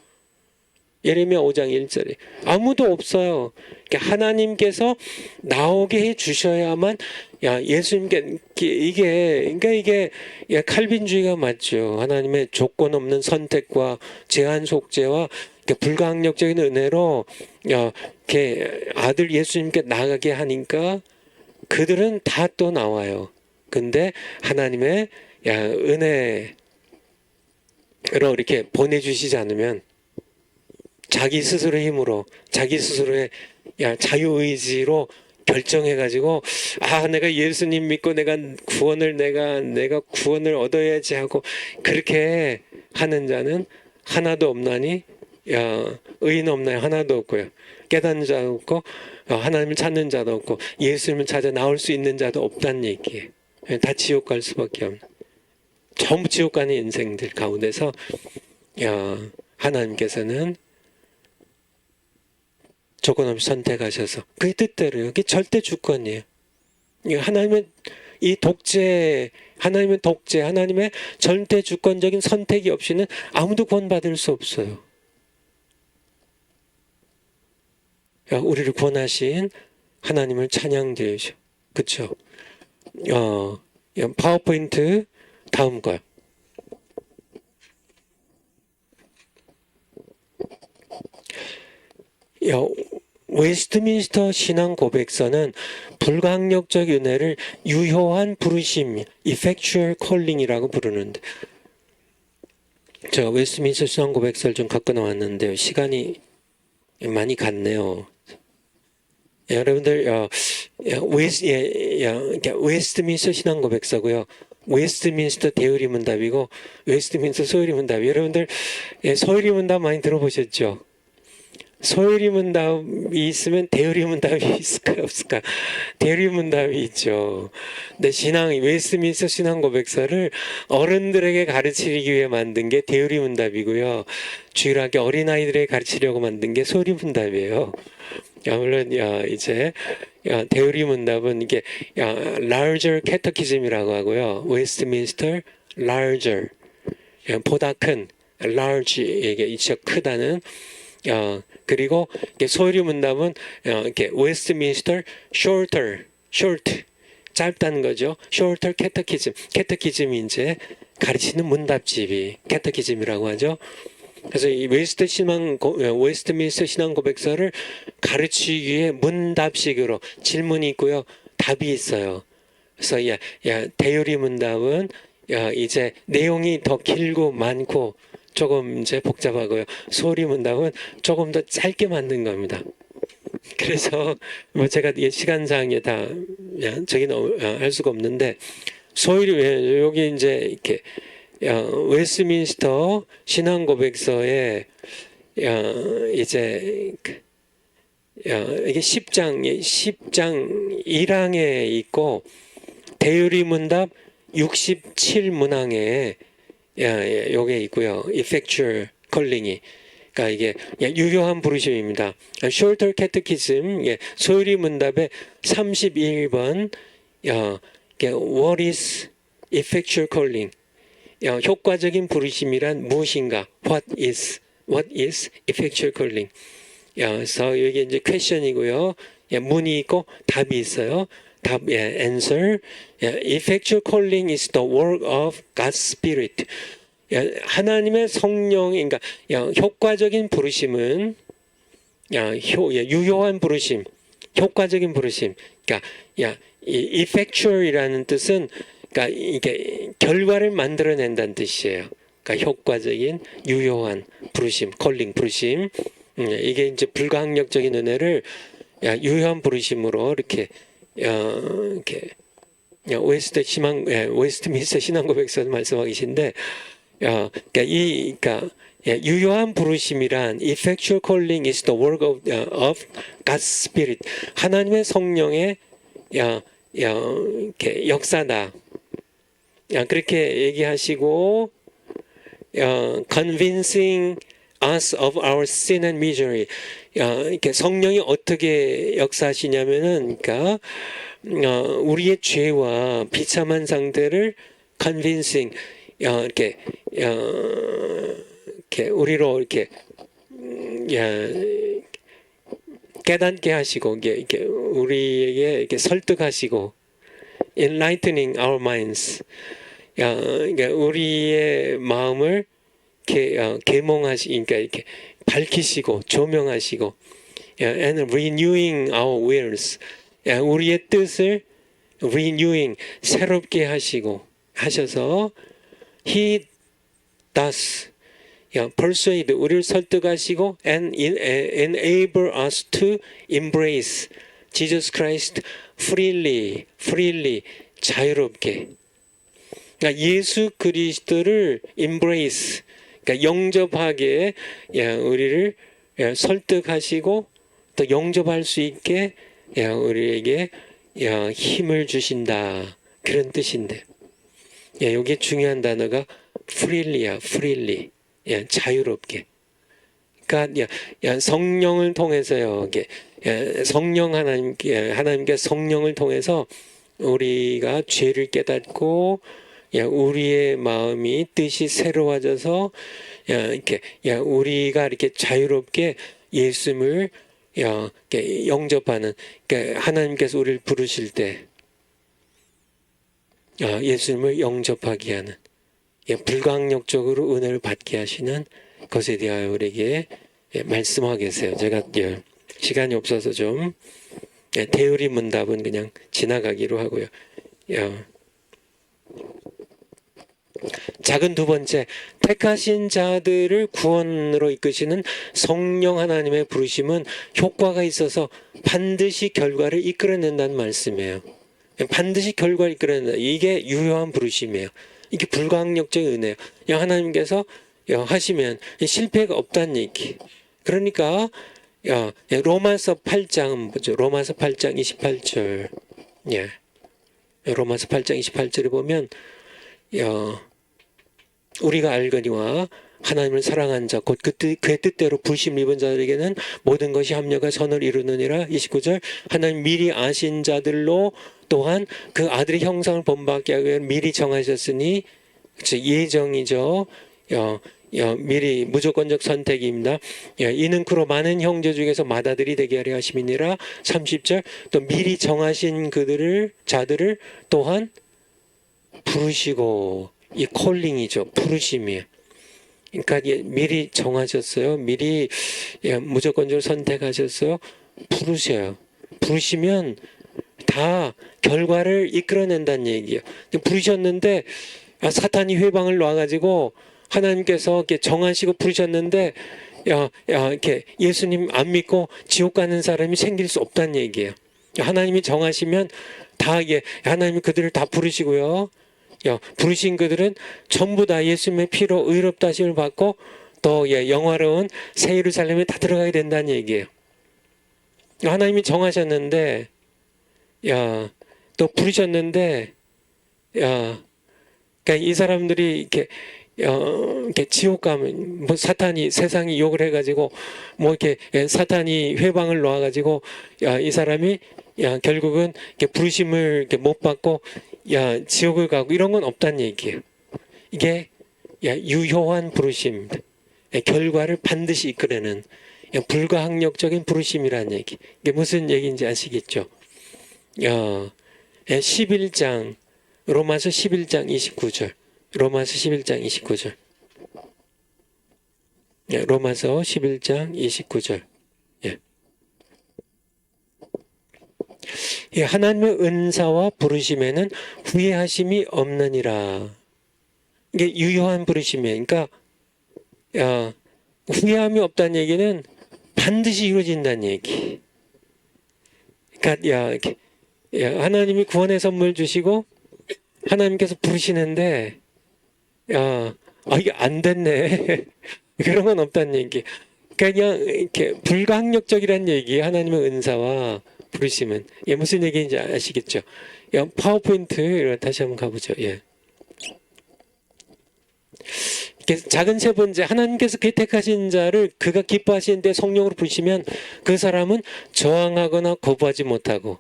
예레미야 5장 1절에 아무도 없어요. 그러니까 하나님께서 나오게 해 주셔야만 예수님께 이게 칼빈주의가 맞죠. 하나님의 조건 없는 선택과 제한 속죄와 불가항력적인 은혜로 이렇게 아들 예수님께 나가게 하니까 그들은 다 또 나와요. 근데 하나님의 은혜로 이렇게 보내주시지 않으면 자기 스스로의 힘으로 자기 스스로의 자유의지로 결정해가지고 내가 예수님 믿고 내가 구원을 얻어야지 하고 그렇게 하는 자는 하나도 없나니 의인 없나요? 하나도 없고요. 깨닫는 자도 없고 하나님을 찾는 자도 없고 예수님을 찾아 나올 수 있는 자도 없다는 얘기예요. 다 지옥 갈 수밖에 없는, 전부 지옥 가는 인생들 가운데서 하나님께서는 조건 없이 선택하셔서 그의 뜻대로요. 그게 절대 주권이에요. 하나님의 하나님의 절대 주권적인 선택이 없이는 아무도 구원받을 수 없어요. 우리를 구원하신 하나님을 찬양드리죠. 그렇죠? 파워포인트 다음 거요. 웨스트민스터 신앙 고백서는 불가항력적 은혜를 유효한 부르심, effectual calling이라고 부르는데, 제가 웨스트민스터 신앙 고백서를 좀 갖고 나왔는데요. 시간이 많이 갔네요. 여러분들 웨스트민스터 신앙 고백서고요. 웨스트민스터 대의리 문답이고 웨스트민스터 소유리 문답. 여러분들 소유리 문답 많이 들어보셨죠? 소유리 문답이 있으면 대의리 문답이 있을까요? 없을까? 대의리 문답이 있죠. 근데 웨스트민스터 신앙 고백서를 어른들에게 가르치기 위해 만든 게 대의리 문답이고요. 주일학교 어린아이들에게 가르치려고 만든 게 소유리 문답이에요. 물론 이제 대의리 문답은 이게 larger catechism이라고 하고요. 웨스트민스터 larger, 보다 큰 large, 이게 이치가 크다는, 그리고 소유리 문답은 이렇게 웨스트민스터 shorter, short, 짧다는 거죠. shorter catechism, catechism이 이제 가르치는 문답집이 catechism이라고 하죠. 그래서 이 웨스트민스터 신앙 고백서를 가르치기 위해 문답식으로 질문이 있고요, 답이 있어요. 그래서 대의리 문답은 이제 내용이 더 길고 많고 조금 이제 복잡하고요. 소유리 문답은 조금 더 짧게 만든 겁니다. 그래서 제가 시간상에 다 할 수가 없는데 소유리 여기 이제 이렇게 웨스트민스터 신앙 고백서에 이제 이게 10장 1항에 있고 대의리 문답 67문항에 요게 있고요. effectual calling이, 그러니까 이게 유효한 부르심입니다. shorter catechism, 소유리 문답의 31번 what is effectual calling, 효과적인 부르심이란 무엇인가? What is effectual calling? 그래서 이게 이제 question이고요. 문이 있고 답이 있어요. 답, answer. Effectual calling is the work of God's Spirit. 하나님의 성령, 그러니까 효과적인 부르심은 유효한 부르심, 효과적인 부르심. 그러니까 effectual이라는 뜻은 그러니까 이게 결과를 만들어낸다는 뜻이에요. 그러니까 효과적인 유효한 부르심, 컬링 부르심. 이게 이제 불가항력적인 은혜를 유효한 부르심으로 이렇게 웨스트민스터 신앙 고백서도 말씀하고 계신데, 그러니까 유효한 부르심이란 effectual calling is the work of God's Spirit. 하나님의 성령의 이렇게 역사다. 그렇게 얘기하시고, convincing us of our sin and misery. 이렇게 성령이 어떻게 역사하시냐면은, 그러니까 우리의 죄와 비참한 상태를 convincing, 이렇게 우리로 이렇게 깨닫게 하시고 이렇게 우리에게 이렇게 설득하시고 enlightening our minds. 그러니까 우리의 마음을 이렇게 계몽하시니까 이렇게 밝히시고 조명하시고 and renewing our wills. 우리의 뜻을 renewing 새롭게 하셔서 he does persuade 우리를 설득하시고 and enable us to embrace Jesus Christ freely 자유롭게. 그러니까 예수 그리스도를 embrace 그러니까 영접하게 우리를 설득하시고 또 영접할 수 있게 우리에게 힘을 주신다 그런 뜻인데 여기 중요한 단어가 freely 자유롭게. 그러니까 성령을 통해서요. 성령 하나님께 성령을 통해서 우리가 죄를 깨닫고 우리의 마음이 뜻이 새로워져서 이렇게 우리가 이렇게 자유롭게 예수님을 이렇게 영접하는 그러니까 하나님께서 우리를 부르실 때 예수님을 영접하게 하는 불강력적으로 은혜를 받게 하시는 것에 대하여 우리에게 말씀하겠어요. 제가 시간이 없어서 좀 대우리 문답은 그냥 지나가기로 하고요. 작은 두 번째, 택하신 자들을 구원으로 이끄시는 성령 하나님의 부르심은 효과가 있어서 반드시 결과를 이끌어낸다는 말씀이에요. 반드시 결과를 이끌어낸다. 이게 유효한 부르심이에요. 이게 불가항력적인 은혜예요. 하나님께서 하시면 실패가 없다는 얘기. 그러니까 로마서 8장 보죠. 로마서 8장 28절. 로마서 8장 28절에 보면 우리가 알거니와 하나님을 사랑한 자 곧 그의 뜻대로 부르심 입은 자들에게는 모든 것이 합력하 선을 이루느니라. 29절 하나님 미리 아신 자들로 또한 그 아들의 형상을 본받게 하기 위해 미리 정하셨으니 예정이죠. 미리 무조건적 선택입니다. 이는 그로 많은 형제 중에서 맏아들이 되게 하려 하심이니라. 30절 또 미리 정하신 자들을 또한 부르시고 이 콜링이죠. 부르심이에요. 그러니까 미리 정하셨어요. 미리 무조건적으로 선택하셨어요. 부르셔요. 부르시면 다 결과를 이끌어낸다는 얘기예요. 부르셨는데 사탄이 회방을 놔가지고 하나님께서 이렇게 정하시고 부르셨는데 이렇게 예수님 안 믿고 지옥 가는 사람이 생길 수 없다는 얘기예요. 하나님이 정하시면 다 하나님이 그들을 다 부르시고요. 부르신 그들은 전부 다 예수님의 피로 의롭다 하심을 받고 또 영화로운 새 예루살렘에 다 들어가게 된다는 얘기예요. 하나님이 정하셨는데 또 부르셨는데 그러니까 이 사람들이 이렇게 지옥 가면 뭐 사탄이 세상이 욕을 해가지고 뭐 이렇게 사탄이 회방을 놓아가지고 이 사람이 결국은 이렇게 부르심을 이렇게 못 받고 지옥을 가고 이런 건 없다는 얘기예요. 이게 유효한 부르심입니다. 결과를 반드시 이끌어내는 불가항력적인 부르심이라는 얘기. 이게 무슨 얘기인지 아시겠죠? 11장 로마서 11장 29절 로마서 11장 29절 로마서 11장 29절 하나님의 은사와 부르심에는 후회하심이 없느니라. 이게 유효한 부르심이에요. 그러니까 후회함이 없다는 얘기는 반드시 이루어진다는 얘기. 그러니까 하나님이 구원의 선물 주시고 하나님께서 부르시는데 이게 안 됐네. 그런 건 없다는 얘기. 그냥 이렇게 불가항력적이라는 얘기. 하나님의 은사와 부르심은 무슨 얘기인지 아시겠죠? 파워포인트 다시 한번 가보죠. 작은 세 번째, 하나님께서 그 택하신 자를 그가 기뻐하시는데 성령으로 부르시면 그 사람은 저항하거나 거부하지 못하고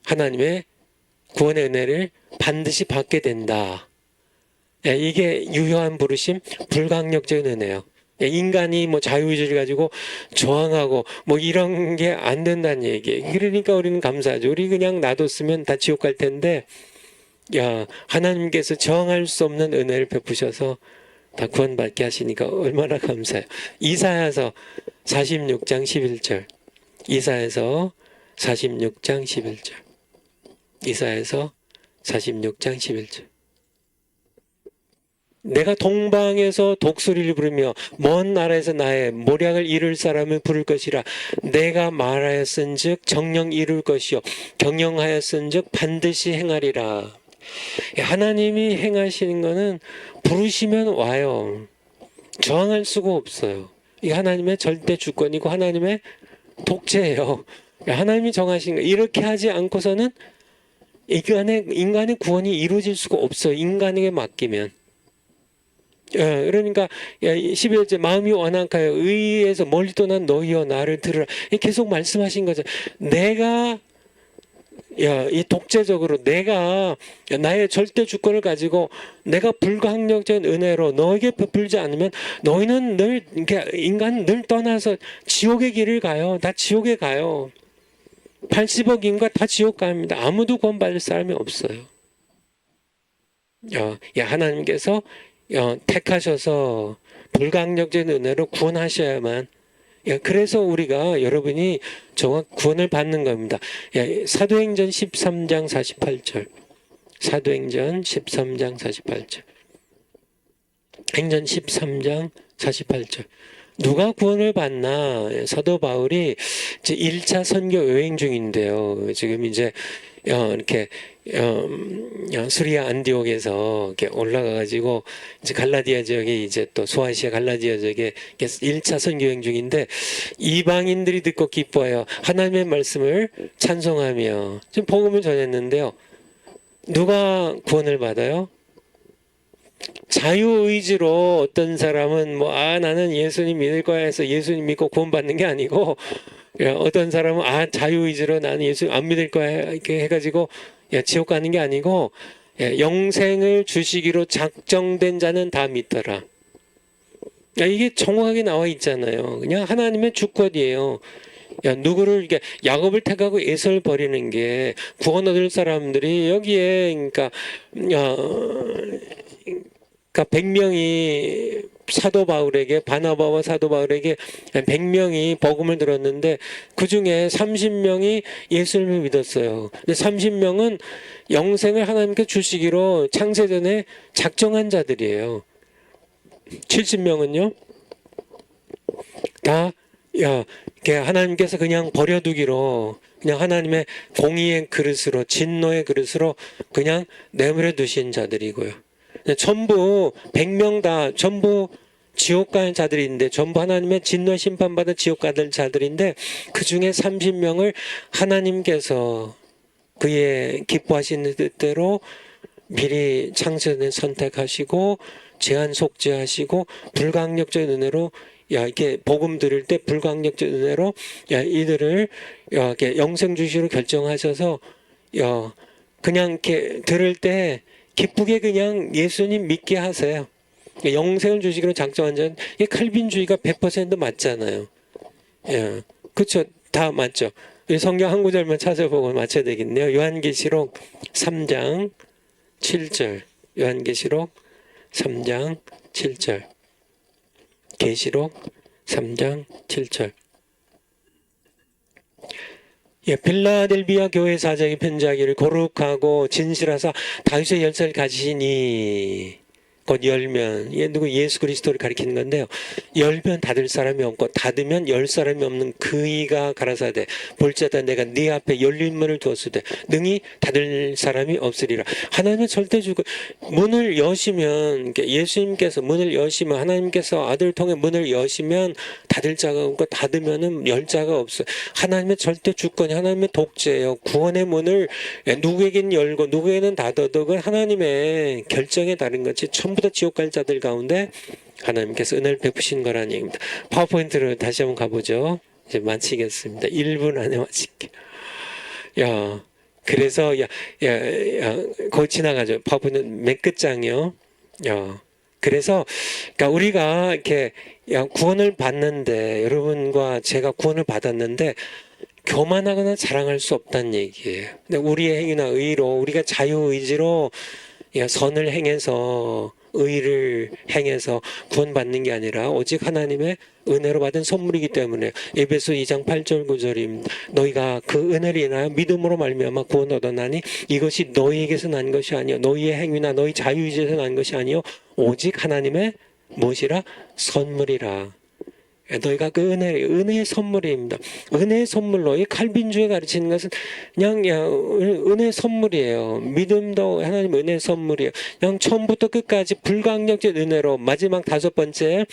하나님의 구원의 은혜를 반드시 받게 된다. 이게 유효한 부르심, 불가항력적인 은혜예요. 인간이 뭐 자유의지를 가지고 저항하고 뭐 이런 게 안 된다는 얘기예요. 그러니까 우리는 감사하죠. 우리 그냥 놔뒀으면 다 지옥 갈 텐데, 하나님께서 저항할 수 없는 은혜를 베푸셔서 다 구원받게 하시니까 얼마나 감사해요. 이사야서 46장 11절. 이사야서 46장 11절. 이사야서 46장 11절. 내가 동방에서 독수리를 부르며 먼 나라에서 나의 모략을 이룰 사람을 부를 것이라. 내가 말하였은즉 정령 이룰 것이요 경영하였은즉 반드시 행하리라. 하나님이 행하시는 거는 부르시면 와요. 저항할 수가 없어요. 이 하나님의 절대 주권이고 하나님의 독재예요. 하나님이 정하신 거 이렇게 하지 않고서는 인간의 구원이 이루어질 수가 없어요. 인간에게 맡기면. 그러니까 11절 마음이 완악하여 의에서 멀리 떠난 너희여 나를 들으라. 계속 말씀하신 거죠. 내가 이 독재적으로 내가 나의 절대 주권을 가지고 내가 불가항력적인 은혜로 너에게 베풀지 않으면 너희는 늘 인간 늘 떠나서 지옥의 길을 가요. 다 지옥에 가요. 80억 인간 다 지옥 갑니다. 아무도 구원받을 사람이 없어요. 하나님께서 택하셔서 불가항력적인 은혜로 구원하셔야만. 그래서 우리가 여러분이 정확 구원을 받는 겁니다. 사도행전 13장 48절. 사도행전 13장 48절. 행전 13장 48절. 누가 구원을 받나? 사도 바울이 이제 1차 선교 여행 중인데요. 지금 이제 이렇게 수리아 안디옥에서 이렇게 올라가가지고 이제 갈라디아 지역에 이제 또 소아시아 갈라디아 지역에 1차 선교 여행 중인데 이방인들이 듣고 기뻐하여 하나님의 말씀을 찬송하며 지금 복음을 전했는데요. 누가 구원을 받아요? 자유의지로 어떤 사람은 나는 예수님 믿을 거야 해서 예수님 믿고 구원받는 게 아니고, 어떤 사람은 자유의지로 나는 예수 안 믿을 거야 이렇게 해가지고 지옥 가는 게 아니고, 영생을 주시기로 작정된 자는 다 믿더라. 이게 정확하게 나와 있잖아요. 그냥 하나님의 주권이에요. 누구를 이렇게 야곱을 택하고 에서를 버리는 게 구원 얻을 사람들이 여기에 그러니까 100명이 사도 바울에게 바나바와 사도 바울에게 100명이 복음을 들었는데 그중에 30명이 예수를 믿었어요. 근데 30명은 영생을 하나님께 주시기로 창세전에 작정한 자들이에요. 70명은요 다 하나님께서 그냥 버려두기로 그냥 하나님의 공의의 그릇으로 진노의 그릇으로 그냥 내버려 두신 자들이고요. 전부 100명 다 전부 지옥 가는 자들인데 전부 하나님의 진노 심판받은 지옥 가는 자들인데 그중에 30명을 하나님께서 그의 기뻐하시는 뜻대로 미리 창세전에 선택하시고 제한 속죄하시고 불가항력적인 은혜로 이렇게 복음 들을 때 불가항력적인 은혜로 이들을 이렇게 영생 주시로 결정하셔서 그냥 이렇게 들을 때 기쁘게 그냥 예수님 믿게 하세요. 영생을 주시기로 작정한 자는 칼빈주의가 100% 맞잖아요. 그렇죠. 다 맞죠. 성경 한 구절만 찾아보고 맞춰야 되겠네요. 요한계시록 3장 7절. 요한계시록 3장 7절. 계시록 3장 7절. 빌라델비아 교회 사장이 편지하기를 거룩하고 진실하사 다윗의 열쇠를 가지시니 곧 열면 누구 예수 그리스도를 가리키는 건데요. 열면 닫을 사람이 없고 닫으면 열 사람이 없는 그이가 가라사대 볼지어다 내가 네 앞에 열린 문을 두었으되 능히 닫을 사람이 없으리라. 하나님의 절대주권 문을 여시면 예수님께서 문을 여시면 하나님께서 아들을 통해 문을 여시면 닫을 자가 없고 닫으면은 열 자가 없어요. 하나님의 절대주권이 하나님의 독재예요. 구원의 문을 누구에게는 열고 누구에게는 닫아도 그건 하나님의 결정에 따른 것이 전부 다 지옥 갈 자들 가운데 하나님께서 은혜를 베푸신 거라는 얘기입니다. 파워포인트로 다시 한번 가보죠. 이제 마치겠습니다. 1분 안에 마칠게요. 그래서 거기 지나가죠. 파워포인트 맨 끝장이요. 그래서 그러니까 우리가 이렇게 구원을 받는데 여러분과 제가 구원을 받았는데 교만하거나 자랑할 수 없다는 얘기예요. 근데 우리의 행위나 의로 우리가 자유의지로 선을 행해서 의를 행해서 구원받는 게 아니라 오직 하나님의 은혜로 받은 선물이기 때문에 에베소 2장 8절 9절입니다. 너희가 그 은혜를 인하여 믿음으로 말미암아 구원 얻었나니 이것이 너희에게서 난 것이 아니요 너희의 행위나 너희 자유의지에서 난 것이 아니요 오직 하나님의 무엇이라 선물이라. 너희가 그 은혜의 선물입니다. 은혜의 선물로 이 칼빈주에 가르치는 것은 그냥 은혜의 선물이에요. 믿음도 하나님 은혜의 선물이에요. 그냥 처음부터 끝까지 불가항력적 은혜로 마지막 5번째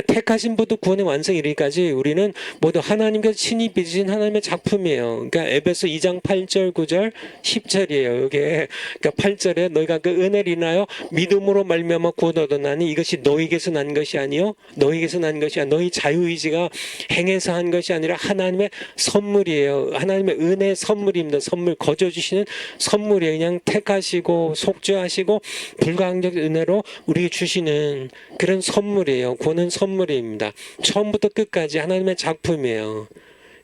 택하신 부터 구원의 완성 이르기까지 우리는 모두 하나님께서 친히 빚으신 하나님의 작품이에요. 그러니까 에베소 2장 8절 9절 10절이에요. 이게 그러니까 8절에 너희가 그 은혜를 인하여 믿음으로 말미암아 구원 얻었나니 이것이 너희에게서 난 것이 아니요 너희에게서 난 것이 아니라 너희 자유의지가 행해서 한 것이 아니라 하나님의 선물이에요. 하나님의 은혜의 선물입니다. 선물 거저 주시는 선물이에요. 그냥 택하시고 속죄하시고 불가항력 은혜로 우리에게 주시는 그런 선물이에요. 구원은 선물입니다. 처음부터 끝까지 하나님의 작품이에요.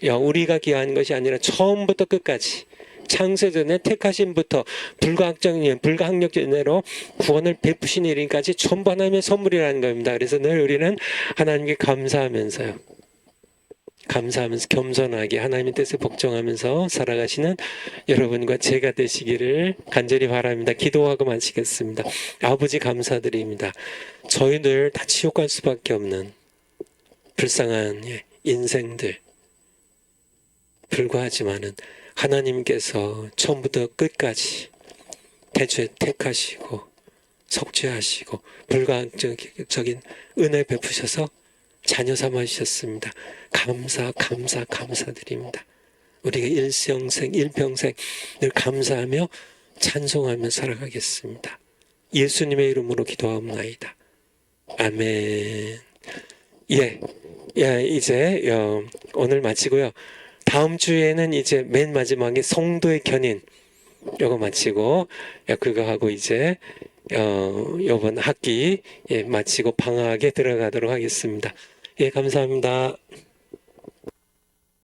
우리가 기여한 것이 아니라 처음부터 끝까지 창세전에 택하심부터 불가항력적 은혜로 구원을 베푸신 일까지 전부 하나님의 선물이라는 겁니다. 그래서 늘 우리는 하나님께 감사하면서 겸손하게 하나님의 뜻을 복종하면서 살아가시는 여러분과 제가 되시기를 간절히 바랍니다. 기도하고 마치겠습니다. 아버지 감사드립니다. 저희들 다 지옥 갈 수밖에 없는 불쌍한 인생들 불과하지만은 하나님께서 처음부터 끝까지 택하시고 속죄하시고 불가항적인 은혜 베푸셔서 자녀 삼아주셨습니다. 감사드립니다. 우리가 일평생 늘 감사하며 찬송하며 살아가겠습니다. 예수님의 이름으로 기도하옵나이다. 아멘. 이제 오늘 마치고요. 다음 주에는 이제 맨 마지막에 성도의 견인 요거 마치고 그거 하고 이제 요번 학기 마치고 방학에 들어가도록 하겠습니다. 감사합니다.